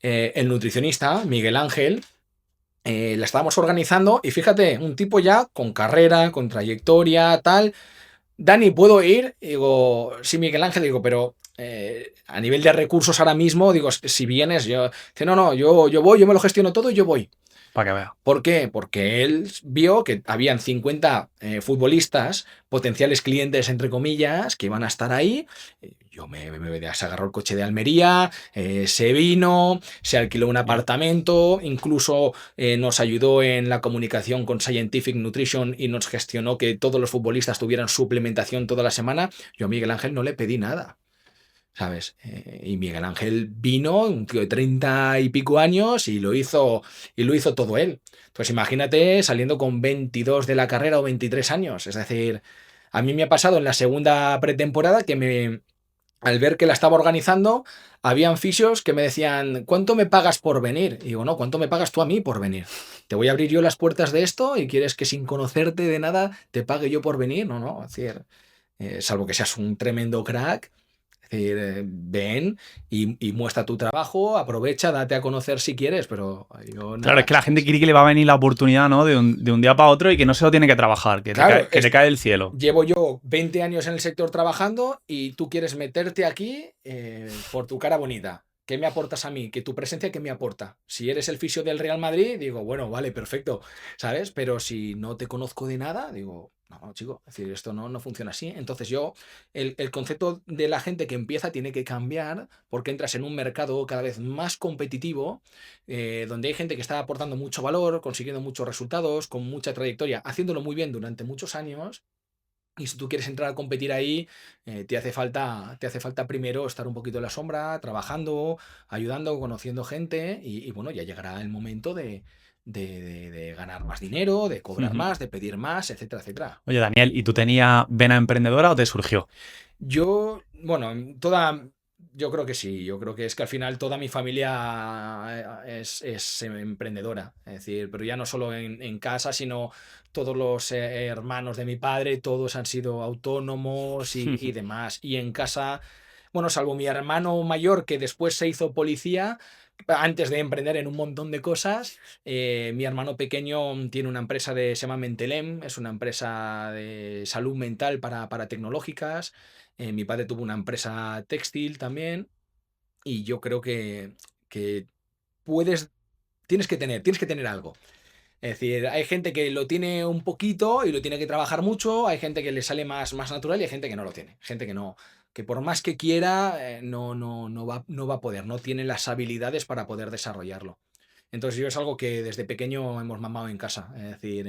el nutricionista, Miguel Ángel, la estábamos organizando y fíjate, un tipo ya con carrera, con trayectoria, tal. Dani, ¿puedo ir? Y digo, sí, Miguel Ángel, digo, pero a nivel de recursos ahora mismo, digo, si vienes, yo. Dice, no, no, yo voy, yo me lo gestiono todo y yo voy. Para que veas. ¿Por qué? Porque él vio que habían 50 futbolistas, potenciales clientes, entre comillas, que iban a estar ahí. Se agarró el coche de Almería, se vino, se alquiló un apartamento, incluso nos ayudó en la comunicación con Scientific Nutrition y nos gestionó que todos los futbolistas tuvieran suplementación toda la semana. Yo a Miguel Ángel no le pedí nada. ¿Sabes? Y Miguel Ángel vino, un tío de 30 y pico años, y lo hizo todo él. Pues imagínate saliendo con 22 de la carrera o 23 años. Es decir, a mí me ha pasado en la segunda pretemporada al ver que la estaba organizando, habían fisios que me decían, ¿cuánto me pagas por venir? Y digo, no, ¿cuánto me pagas tú a mí por venir? ¿Te voy a abrir yo las puertas de esto y quieres que sin conocerte de nada te pague yo por venir? No, no, es decir, salvo que seas un tremendo crack. Es decir, ven y muestra tu trabajo, aprovecha, date a conocer si quieres, pero yo Claro, es nada, que la gente ¿sabes? quiere que le va a venir la oportunidad, ¿no? De un día para otro y que no se lo tiene que trabajar, Claro, que te cae del cielo. llevo yo 20 años en el sector trabajando y tú quieres meterte aquí por tu cara bonita. ¿Qué me aportas a mí? ¿Que tu presencia qué me aporta? Si eres el fisio del Real Madrid, digo, bueno, vale, perfecto, ¿sabes? Pero si no te conozco de nada, digo, no, no, chico, es decir, esto no funciona así. Entonces el concepto de la gente que empieza tiene que cambiar porque entras en un mercado cada vez más competitivo, donde hay gente que está aportando mucho valor, consiguiendo muchos resultados, con mucha trayectoria, haciéndolo muy bien durante muchos años. Y si tú quieres entrar a competir ahí, te hace falta primero estar un poquito en la sombra, trabajando, ayudando, conociendo gente y bueno, ya llegará el momento de ganar más dinero, de cobrar Ujú. más, de pedir más, etcétera, etcétera. Oye, Daniel, ¿y tú tenías vena emprendedora o te surgió? Bueno, yo creo que sí, yo creo que es que al final toda mi familia es emprendedora, es decir, pero ya no solo en casa, sino todos los hermanos de mi padre, todos han sido autónomos y demás. Y en casa, bueno, salvo mi hermano mayor que después se hizo policía, antes de emprender en un montón de cosas, mi hermano pequeño tiene una empresa se llama Mentelem, es una empresa de salud mental para tecnológicas. Mi padre tuvo una empresa textil también y yo creo que puedes, tienes que tener algo. Es decir, hay gente que lo tiene un poquito y lo tiene que trabajar mucho, hay gente que le sale más natural y hay gente que no lo tiene. Gente que no, que por más que quiera, no va a poder, no tiene las habilidades para poder desarrollarlo. Entonces yo es algo que desde pequeño hemos mamado en casa. Es decir,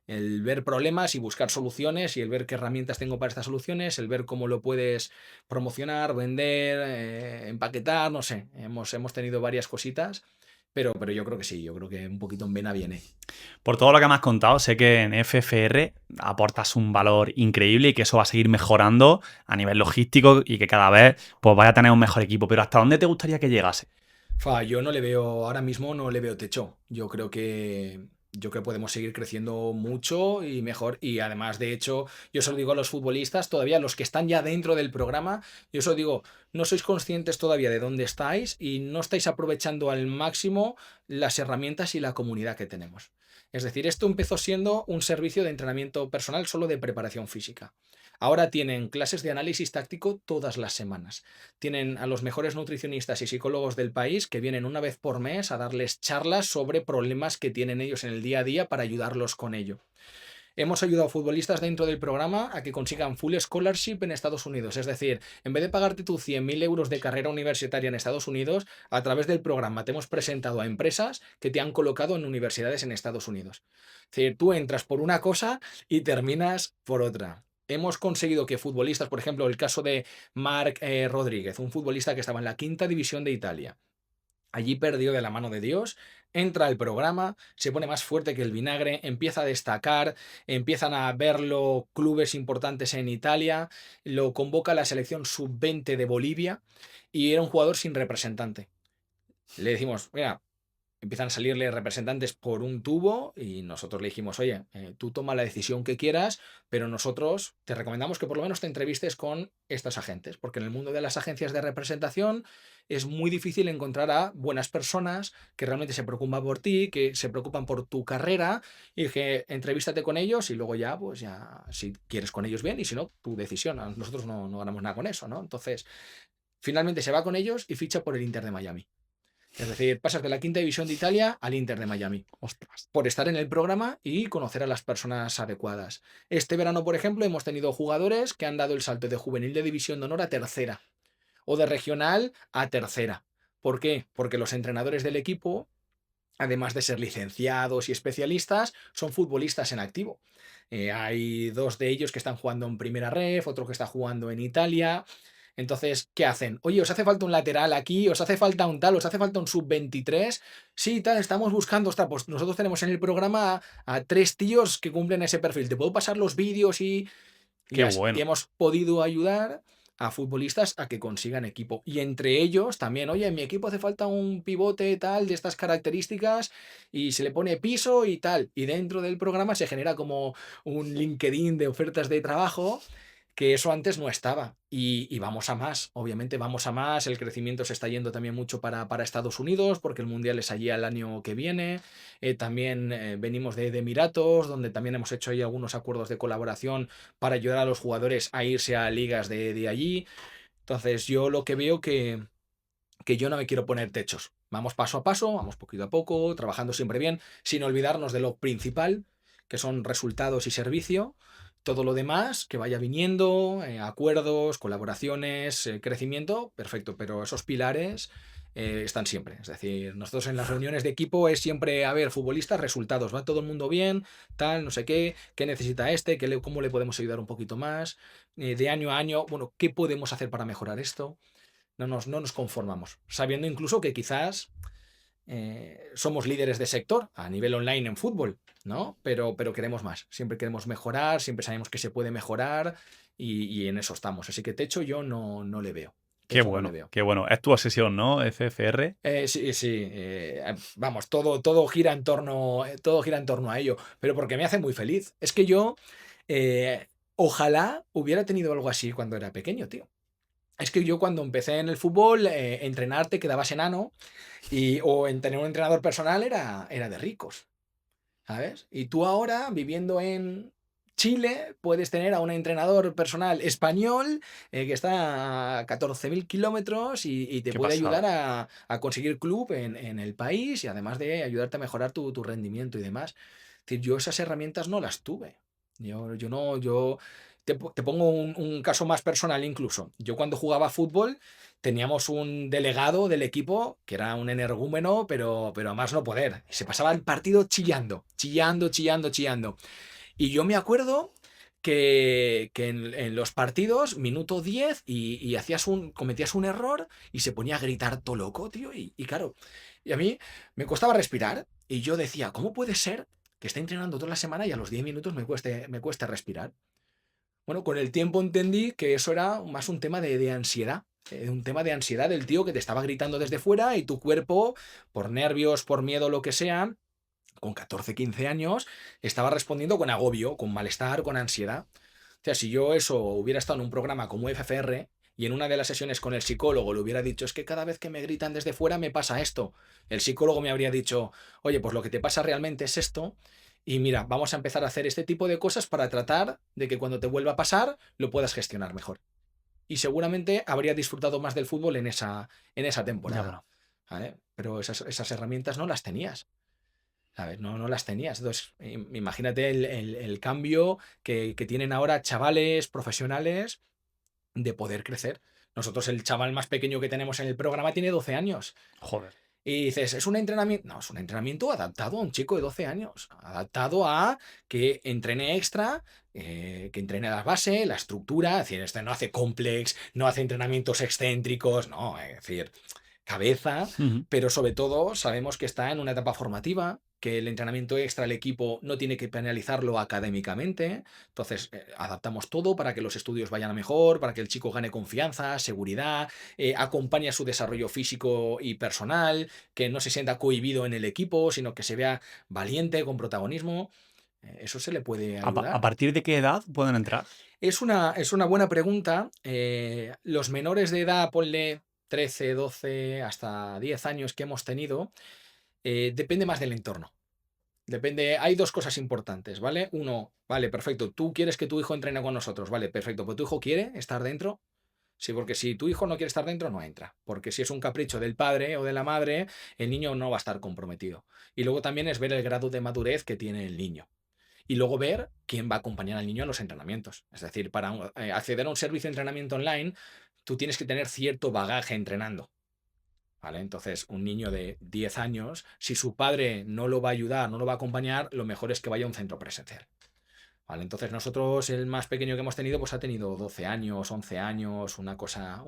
el ver problemas y buscar soluciones y el ver qué herramientas tengo para estas soluciones, el ver cómo lo puedes promocionar, vender, empaquetar, no sé. Hemos tenido varias cositas, pero yo creo que sí, yo creo que un poquito en vena viene. Por todo lo que me has contado, sé que en FFR aportas un valor increíble y que eso va a seguir mejorando a nivel logístico y que cada vez pues, vaya a tener un mejor equipo. Pero ¿hasta dónde te gustaría que llegase? Yo no le veo, ahora mismo no le veo techo. Yo creo que podemos seguir creciendo mucho y mejor. Y además, de hecho, yo se lo digo a los futbolistas, todavía los que están ya dentro del programa, yo se lo digo, no sois conscientes todavía de dónde estáis y no estáis aprovechando al máximo las herramientas y la comunidad que tenemos. Es decir, esto empezó siendo un servicio de entrenamiento personal solo de preparación física. Ahora tienen clases de análisis táctico todas las semanas. Tienen a los mejores nutricionistas y psicólogos del país que vienen una vez por mes a darles charlas sobre problemas que tienen ellos en el día a día para ayudarlos con ello. Hemos ayudado a futbolistas dentro del programa a que consigan full scholarship en Estados Unidos. Es decir, en vez de pagarte tú 100.000 euros de carrera universitaria en Estados Unidos, a través del programa te hemos presentado a empresas que te han colocado en universidades en Estados Unidos. Es decir, tú entras por una cosa y terminas por otra. Hemos conseguido que futbolistas, por ejemplo, el caso de Marc Rodríguez, un futbolista que estaba en la quinta división de Italia, allí perdió de la mano de Dios, entra al programa, se pone más fuerte que el vinagre, empieza a destacar, empiezan a verlo clubes importantes en Italia, lo convoca a la selección sub-20 de Bolivia y era un jugador sin representante. Le decimos, mira, empiezan a salirle representantes por un tubo y nosotros le dijimos, oye, tú toma la decisión que quieras, pero nosotros te recomendamos que por lo menos te entrevistes con estos agentes, porque en el mundo de las agencias de representación es muy difícil encontrar a buenas personas que realmente se preocupan por ti, que se preocupan por tu carrera y que entrevístate con ellos y luego ya, pues ya, si quieres con ellos bien y si no, tu decisión. Nosotros no ganamos nada con eso, ¿no? Entonces, finalmente se va con ellos y ficha por el Inter de Miami. Es decir, pasas de la quinta división de Italia al Inter de Miami. Ostras. Por estar en el programa y conocer a las personas adecuadas. Este verano, por ejemplo, hemos tenido jugadores que han dado el salto de juvenil de división de honor a tercera o de regional a tercera. ¿Por qué? Porque los entrenadores del equipo, además de ser licenciados y especialistas, son futbolistas en activo. Hay 2 de ellos que están jugando en primera ref, otro que está jugando en Italia. Entonces, ¿qué hacen? Oye, ¿os hace falta un lateral aquí? ¿Os hace falta un tal? ¿Os hace falta un sub-23? Sí, tal, estamos buscando. Ostras, pues nosotros tenemos en el programa a 3 tíos que cumplen ese perfil. Te puedo pasar los vídeos Qué y bueno. hemos podido ayudar a futbolistas a que consigan equipo. Y entre ellos también, oye, en mi equipo hace falta un pivote tal de estas características y se le pone piso y tal. Y dentro del programa se genera como un LinkedIn de ofertas de trabajo que eso antes no estaba. Y vamos a más, obviamente vamos a más. El crecimiento se está yendo también mucho para Estados Unidos, porque el Mundial es allí al año que viene. También venimos de Emiratos, donde también hemos hecho ahí algunos acuerdos de colaboración para ayudar a los jugadores a irse a ligas de allí. Entonces, yo lo que veo que yo no me quiero poner techos. Vamos paso a paso, vamos poquito a poco, trabajando siempre bien, sin olvidarnos de lo principal, que son resultados y servicio. Todo lo demás que vaya viniendo, acuerdos, colaboraciones, crecimiento, perfecto, pero esos pilares están siempre. Es decir, nosotros en las reuniones de equipo es siempre, a ver, futbolistas, resultados, va todo el mundo bien, tal, no sé qué necesita este, cómo le podemos ayudar un poquito más, de año a año, bueno, ¿qué podemos hacer para mejorar esto? No nos conformamos, sabiendo incluso que quizás somos líderes de sector a nivel online en fútbol, ¿no? Pero queremos más, siempre queremos mejorar, siempre sabemos que se puede mejorar y en eso estamos. Así que techo yo no le veo. Qué Techo no le bueno. veo. Qué bueno. Es tu obsesión, ¿no? FFR. Sí, sí, vamos, todo gira en torno a ello, pero porque me hace muy feliz. Es que yo, ojalá hubiera tenido algo así cuando era pequeño, tío. Es que yo cuando empecé en el fútbol, entrenar te quedabas enano o en tener un entrenador personal era de ricos, ¿sabes? Y tú ahora, viviendo en Chile, puedes tener a un entrenador personal español que está a 14.000 kilómetros y te Qué puede ayudar pasada. a conseguir club en el país y además de ayudarte a mejorar tu rendimiento y demás. Es decir, yo esas herramientas no las tuve. Yo no, yo te pongo un caso más personal incluso. Yo cuando jugaba fútbol teníamos un delegado del equipo que era un energúmeno, pero a más no poder. Y se pasaba el partido chillando, chillando, chillando, chillando. Y yo me acuerdo que en los partidos, minuto 10, y cometías un error y se ponía a gritar todo loco, tío. Y claro, y a mí me costaba respirar. Y yo decía, ¿cómo puede ser que esté entrenando toda la semana y a los 10 minutos me cueste respirar? Bueno, con el tiempo entendí que eso era más un tema de ansiedad. Un tema de ansiedad del tío que te estaba gritando desde fuera y tu cuerpo, por nervios, por miedo, lo que sea, con 14, 15 años, estaba respondiendo con agobio, con malestar, con ansiedad. O sea, si yo eso hubiera estado en un programa como FFR y en una de las sesiones con el psicólogo le hubiera dicho, es que cada vez que me gritan desde fuera me pasa esto, el psicólogo me habría dicho, oye, pues lo que te pasa realmente es esto. Y mira, vamos a empezar a hacer este tipo de cosas para tratar de que cuando te vuelva a pasar lo puedas gestionar mejor. Y seguramente habría disfrutado más del fútbol en esa Ya, temporada. bueno. ¿Vale? Pero esas herramientas no las tenías. ¿Sabes? No las tenías. Entonces, imagínate el cambio que tienen ahora chavales profesionales de poder crecer. Nosotros, el chaval más pequeño que tenemos en el programa tiene 12 años. Joder. Y dices, ¿es un entrenamiento? No, es un entrenamiento adaptado a un chico de 12 años. Adaptado a que entrene extra, que entrene la base, la estructura. Es decir, este no hace complex, no hace entrenamientos excéntricos, no, es decir, cabeza, Ujú. pero sobre todo sabemos que está en una etapa formativa, que el entrenamiento extra el equipo no tiene que penalizarlo académicamente. Entonces, adaptamos todo para que los estudios vayan a mejor, para que el chico gane confianza, seguridad, acompañe a su desarrollo físico y personal, que no se sienta cohibido en el equipo, sino que se vea valiente, con protagonismo. Eso se le puede ¿A ayudar. partir de qué edad pueden entrar? Es una buena pregunta. Los menores de edad, ponle 13, 12, hasta 10 años que hemos tenido, depende más del entorno. Depende, hay dos cosas importantes, ¿vale? Uno, vale, perfecto, tú quieres que tu hijo entrene con nosotros, vale, perfecto, pero tu hijo quiere estar dentro. Sí, porque si tu hijo no quiere estar dentro, no entra. Porque si es un capricho del padre o de la madre, el niño no va a estar comprometido. Y luego también es ver el grado de madurez que tiene el niño. Y luego ver quién va a acompañar al niño a los entrenamientos. Es decir, para acceder a un servicio de entrenamiento online, tú tienes que tener cierto bagaje entrenando. ¿Vale? Entonces, un niño de 10 años, si su padre no lo va a ayudar, no lo va a acompañar, lo mejor es que vaya a un centro presencial. ¿Vale? Entonces, nosotros, el más pequeño que hemos tenido, pues ha tenido 12 años, 11 años, una cosa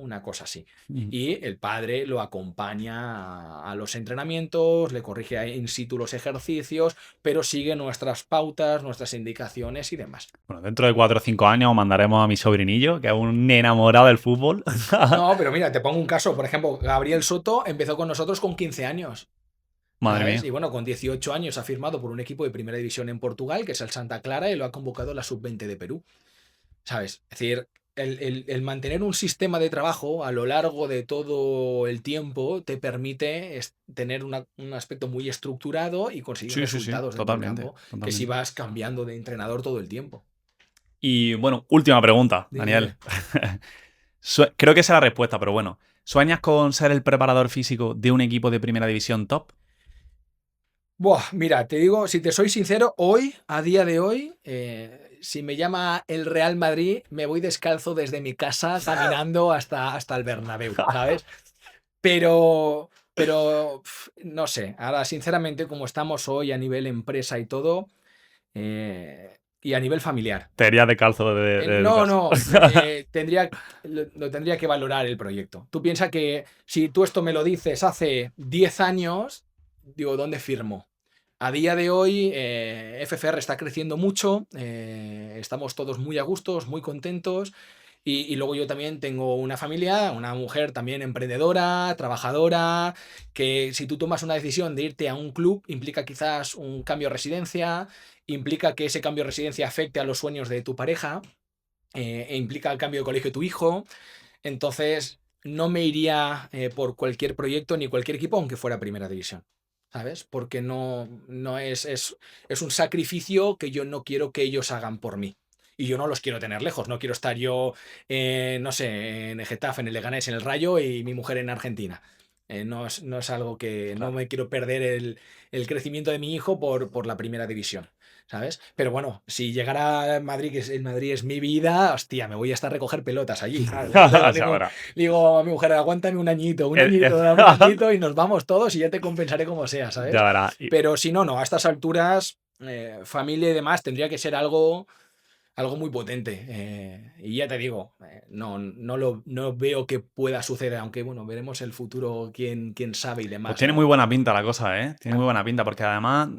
así. Mm. Y el padre lo acompaña a los entrenamientos, le corrige in situ los ejercicios, pero sigue nuestras pautas, nuestras indicaciones y demás. Bueno, dentro de 4 o 5 años mandaremos a mi sobrinillo, que es un enamorado del fútbol. No, pero mira, te pongo un caso. Por ejemplo, Gabriel Soto empezó con nosotros con 15 años. Madre ¿Sabes? mía. Y bueno, con 18 años ha firmado por un equipo de primera división en Portugal, que es el Santa Clara, y lo ha convocado la sub-20 de Perú. ¿Sabes? Es decir, el mantener un sistema de trabajo a lo largo de todo el tiempo te permite tener un aspecto muy estructurado y conseguir Sí, sí, sí, resultados dentro del totalmente, campo, que si totalmente. vas cambiando de entrenador todo el tiempo. Y bueno, última pregunta, Dime, Daniel. dime. Creo que esa es la respuesta, pero bueno. ¿Sueñas con ser el preparador físico de un equipo de primera división top? Buah, mira, te digo, si te soy sincero, hoy, a día de hoy, si me llama el Real Madrid, me voy descalzo desde mi casa caminando hasta el Bernabéu, ¿sabes? Pero, no sé, ahora sinceramente, como estamos hoy a nivel empresa y todo, y a nivel familiar. Te irías de calzo de tu No, casa. no, lo tendría que valorar el proyecto. Tú piensas que si tú esto me lo dices hace 10 años, digo, ¿dónde firmo? A día de hoy, FCR está creciendo mucho, estamos todos muy a gustos, muy contentos. Y luego yo también tengo una familia, una mujer también emprendedora, trabajadora, que si tú tomas una decisión de irte a un club, implica quizás un cambio de residencia, implica que ese cambio de residencia afecte a los sueños de tu pareja, e implica el cambio de colegio de tu hijo. Entonces, no me iría por cualquier proyecto ni cualquier equipo, aunque fuera primera división. ¿Sabes? Porque no es un sacrificio que yo no quiero que ellos hagan por mí. Y yo no los quiero tener lejos. No quiero estar yo, no sé, en el Getafe, en el Leganés, en el Rayo y mi mujer en Argentina. No es algo que no Claro. me quiero perder el crecimiento de mi hijo por la primera división. ¿Sabes? Pero bueno, si llegara a Madrid, que el Madrid es mi vida, hostia, me voy a estar a recoger pelotas allí. ¿Sabes? Le Ya digo, verás. le digo a mi mujer, aguántame Eh, eh, dame un añito y nos vamos todos y ya te compensaré como sea, Ya ¿sabes? verás. Pero si no, no, a estas alturas, familia y demás, tendría que ser algo muy potente. Y ya te digo, no veo que pueda suceder, aunque bueno, veremos el futuro, quién sabe y Pues demás, tiene muy ¿no? buena pinta la cosa, ¿eh? Tiene muy buena pinta, porque además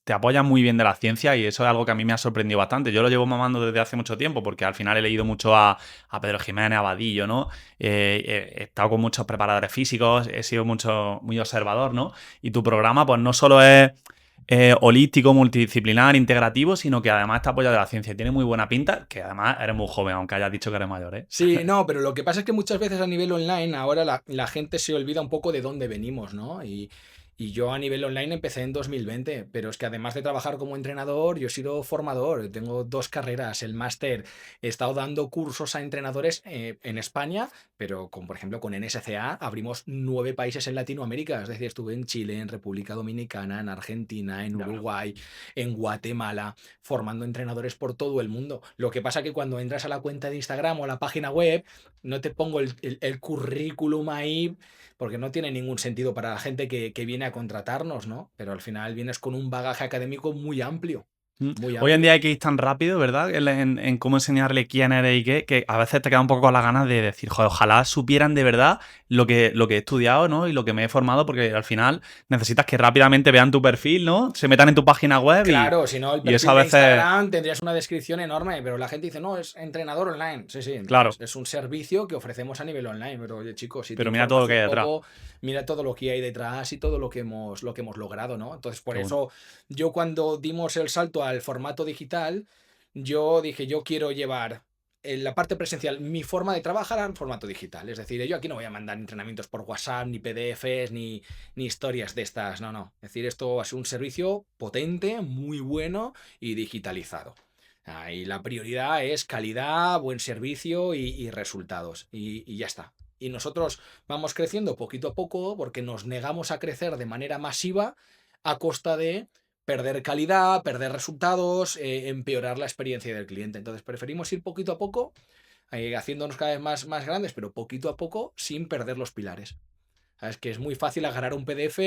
te apoyas muy bien de la ciencia y eso es algo que a mí me ha sorprendido bastante. Yo lo llevo mamando desde hace mucho tiempo, porque al final he leído mucho a Pedro Jiménez, a Vadillo, ¿no? He estado con muchos preparadores físicos, he sido muy observador, ¿no? Y tu programa, pues no solo es holístico, multidisciplinar, integrativo, sino que además está apoyado de la ciencia. Tiene muy buena pinta, que además eres muy joven, aunque hayas dicho que eres mayor, ¿eh? Sí, no, pero lo que pasa es que muchas veces a nivel online ahora la gente se olvida un poco de dónde venimos, ¿no? Y yo a nivel online empecé en 2020, pero es que además de trabajar como entrenador, yo he sido formador, tengo 2 carreras, el máster, he estado dando cursos a entrenadores en España, pero por ejemplo con NSCA abrimos 9 países en Latinoamérica, es decir, estuve en Chile, en República Dominicana, en Argentina, en Ya ves. Uruguay, en Guatemala, formando entrenadores por todo el mundo. Lo que pasa que cuando entras a la cuenta de Instagram o a la página web, no te pongo el currículum ahí, porque no tiene ningún sentido para la gente que viene a contratarnos, ¿no? Pero al final vienes con un bagaje académico muy amplio. Muy Hoy en ágil. día hay que ir tan rápido, ¿verdad? En cómo enseñarle quién eres y qué, que a veces te queda un poco con las ganas de decir, joder, ojalá supieran de verdad lo que he estudiado, ¿no? Y lo que me he formado, porque al final necesitas que rápidamente vean tu perfil, ¿no? Se metan en tu página web Claro, si no, el y eso a perfil de veces, Instagram tendrías una descripción enorme, pero la gente dice, no, es entrenador online. Sí, sí, claro, es un servicio que ofrecemos a nivel online, pero oye, chicos, si te pero mira todo lo informas que hay un detrás. poco, mira todo lo que hay detrás y todo lo que hemos logrado, ¿no? Entonces, por Qué bueno. eso, yo cuando dimos el salto al formato digital, yo dije, yo quiero llevar en la parte presencial mi forma de trabajar al formato digital. Es decir, yo aquí no voy a mandar entrenamientos por WhatsApp, ni PDFs, ni historias de estas. No, no. Es decir, esto es un servicio potente, muy bueno y digitalizado. Y la prioridad es calidad, buen servicio y resultados. Y ya está. Y nosotros vamos creciendo poquito a poco porque nos negamos a crecer de manera masiva a costa de perder calidad, perder resultados, empeorar la experiencia del cliente. Entonces preferimos ir poquito a poco, haciéndonos cada vez más grandes, pero poquito a poco sin perder los pilares. Es que es muy fácil agarrar un PDF.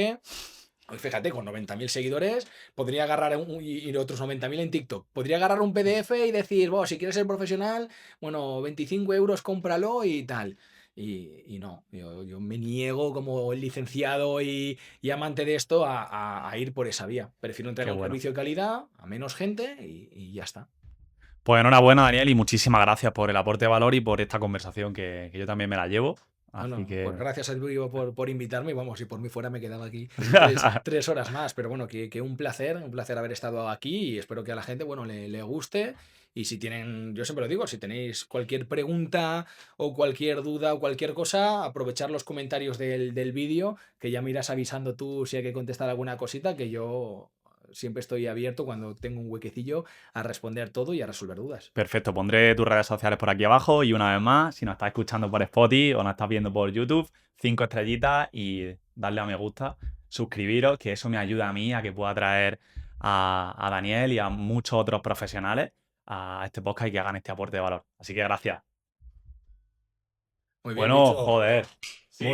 Hoy fíjate, con 90.000 seguidores, podría agarrar y otros 90.000 en TikTok. Podría agarrar un PDF y decir, bueno, si quieres ser profesional, bueno, 25 euros, cómpralo y tal. Y no, yo me niego como licenciado y amante de esto a ir por esa vía. Prefiero Qué entregar un bueno. servicio de calidad a menos gente y ya está. Pues enhorabuena, Daniel, y muchísimas gracias por el aporte de valor y por esta conversación que yo también me la llevo. Así Bueno, pues que gracias a Vivo por invitarme. Vamos, si por mí fuera me quedaba aquí tres horas más. Pero bueno, que un placer haber estado aquí y espero que a la gente, bueno, le guste. Y si tienen, yo siempre lo digo, si tenéis cualquier pregunta o cualquier duda o cualquier cosa, aprovechar los comentarios del vídeo, que ya me irás avisando tú si hay que contestar alguna cosita, que yo siempre estoy abierto cuando tengo un huequecillo a responder todo y a resolver dudas. perfecto, pondré tus redes sociales por aquí abajo y una vez más, si nos estás escuchando por Spotify o nos estás viendo por YouTube, 5 estrellitas y darle a me gusta, suscribiros, que eso me ayuda a mí a que pueda traer a Daniel y a muchos otros profesionales a este podcast y que hagan este aporte de valor. Así que gracias. Muy bien Bueno, dicho. joder. Muy Sí.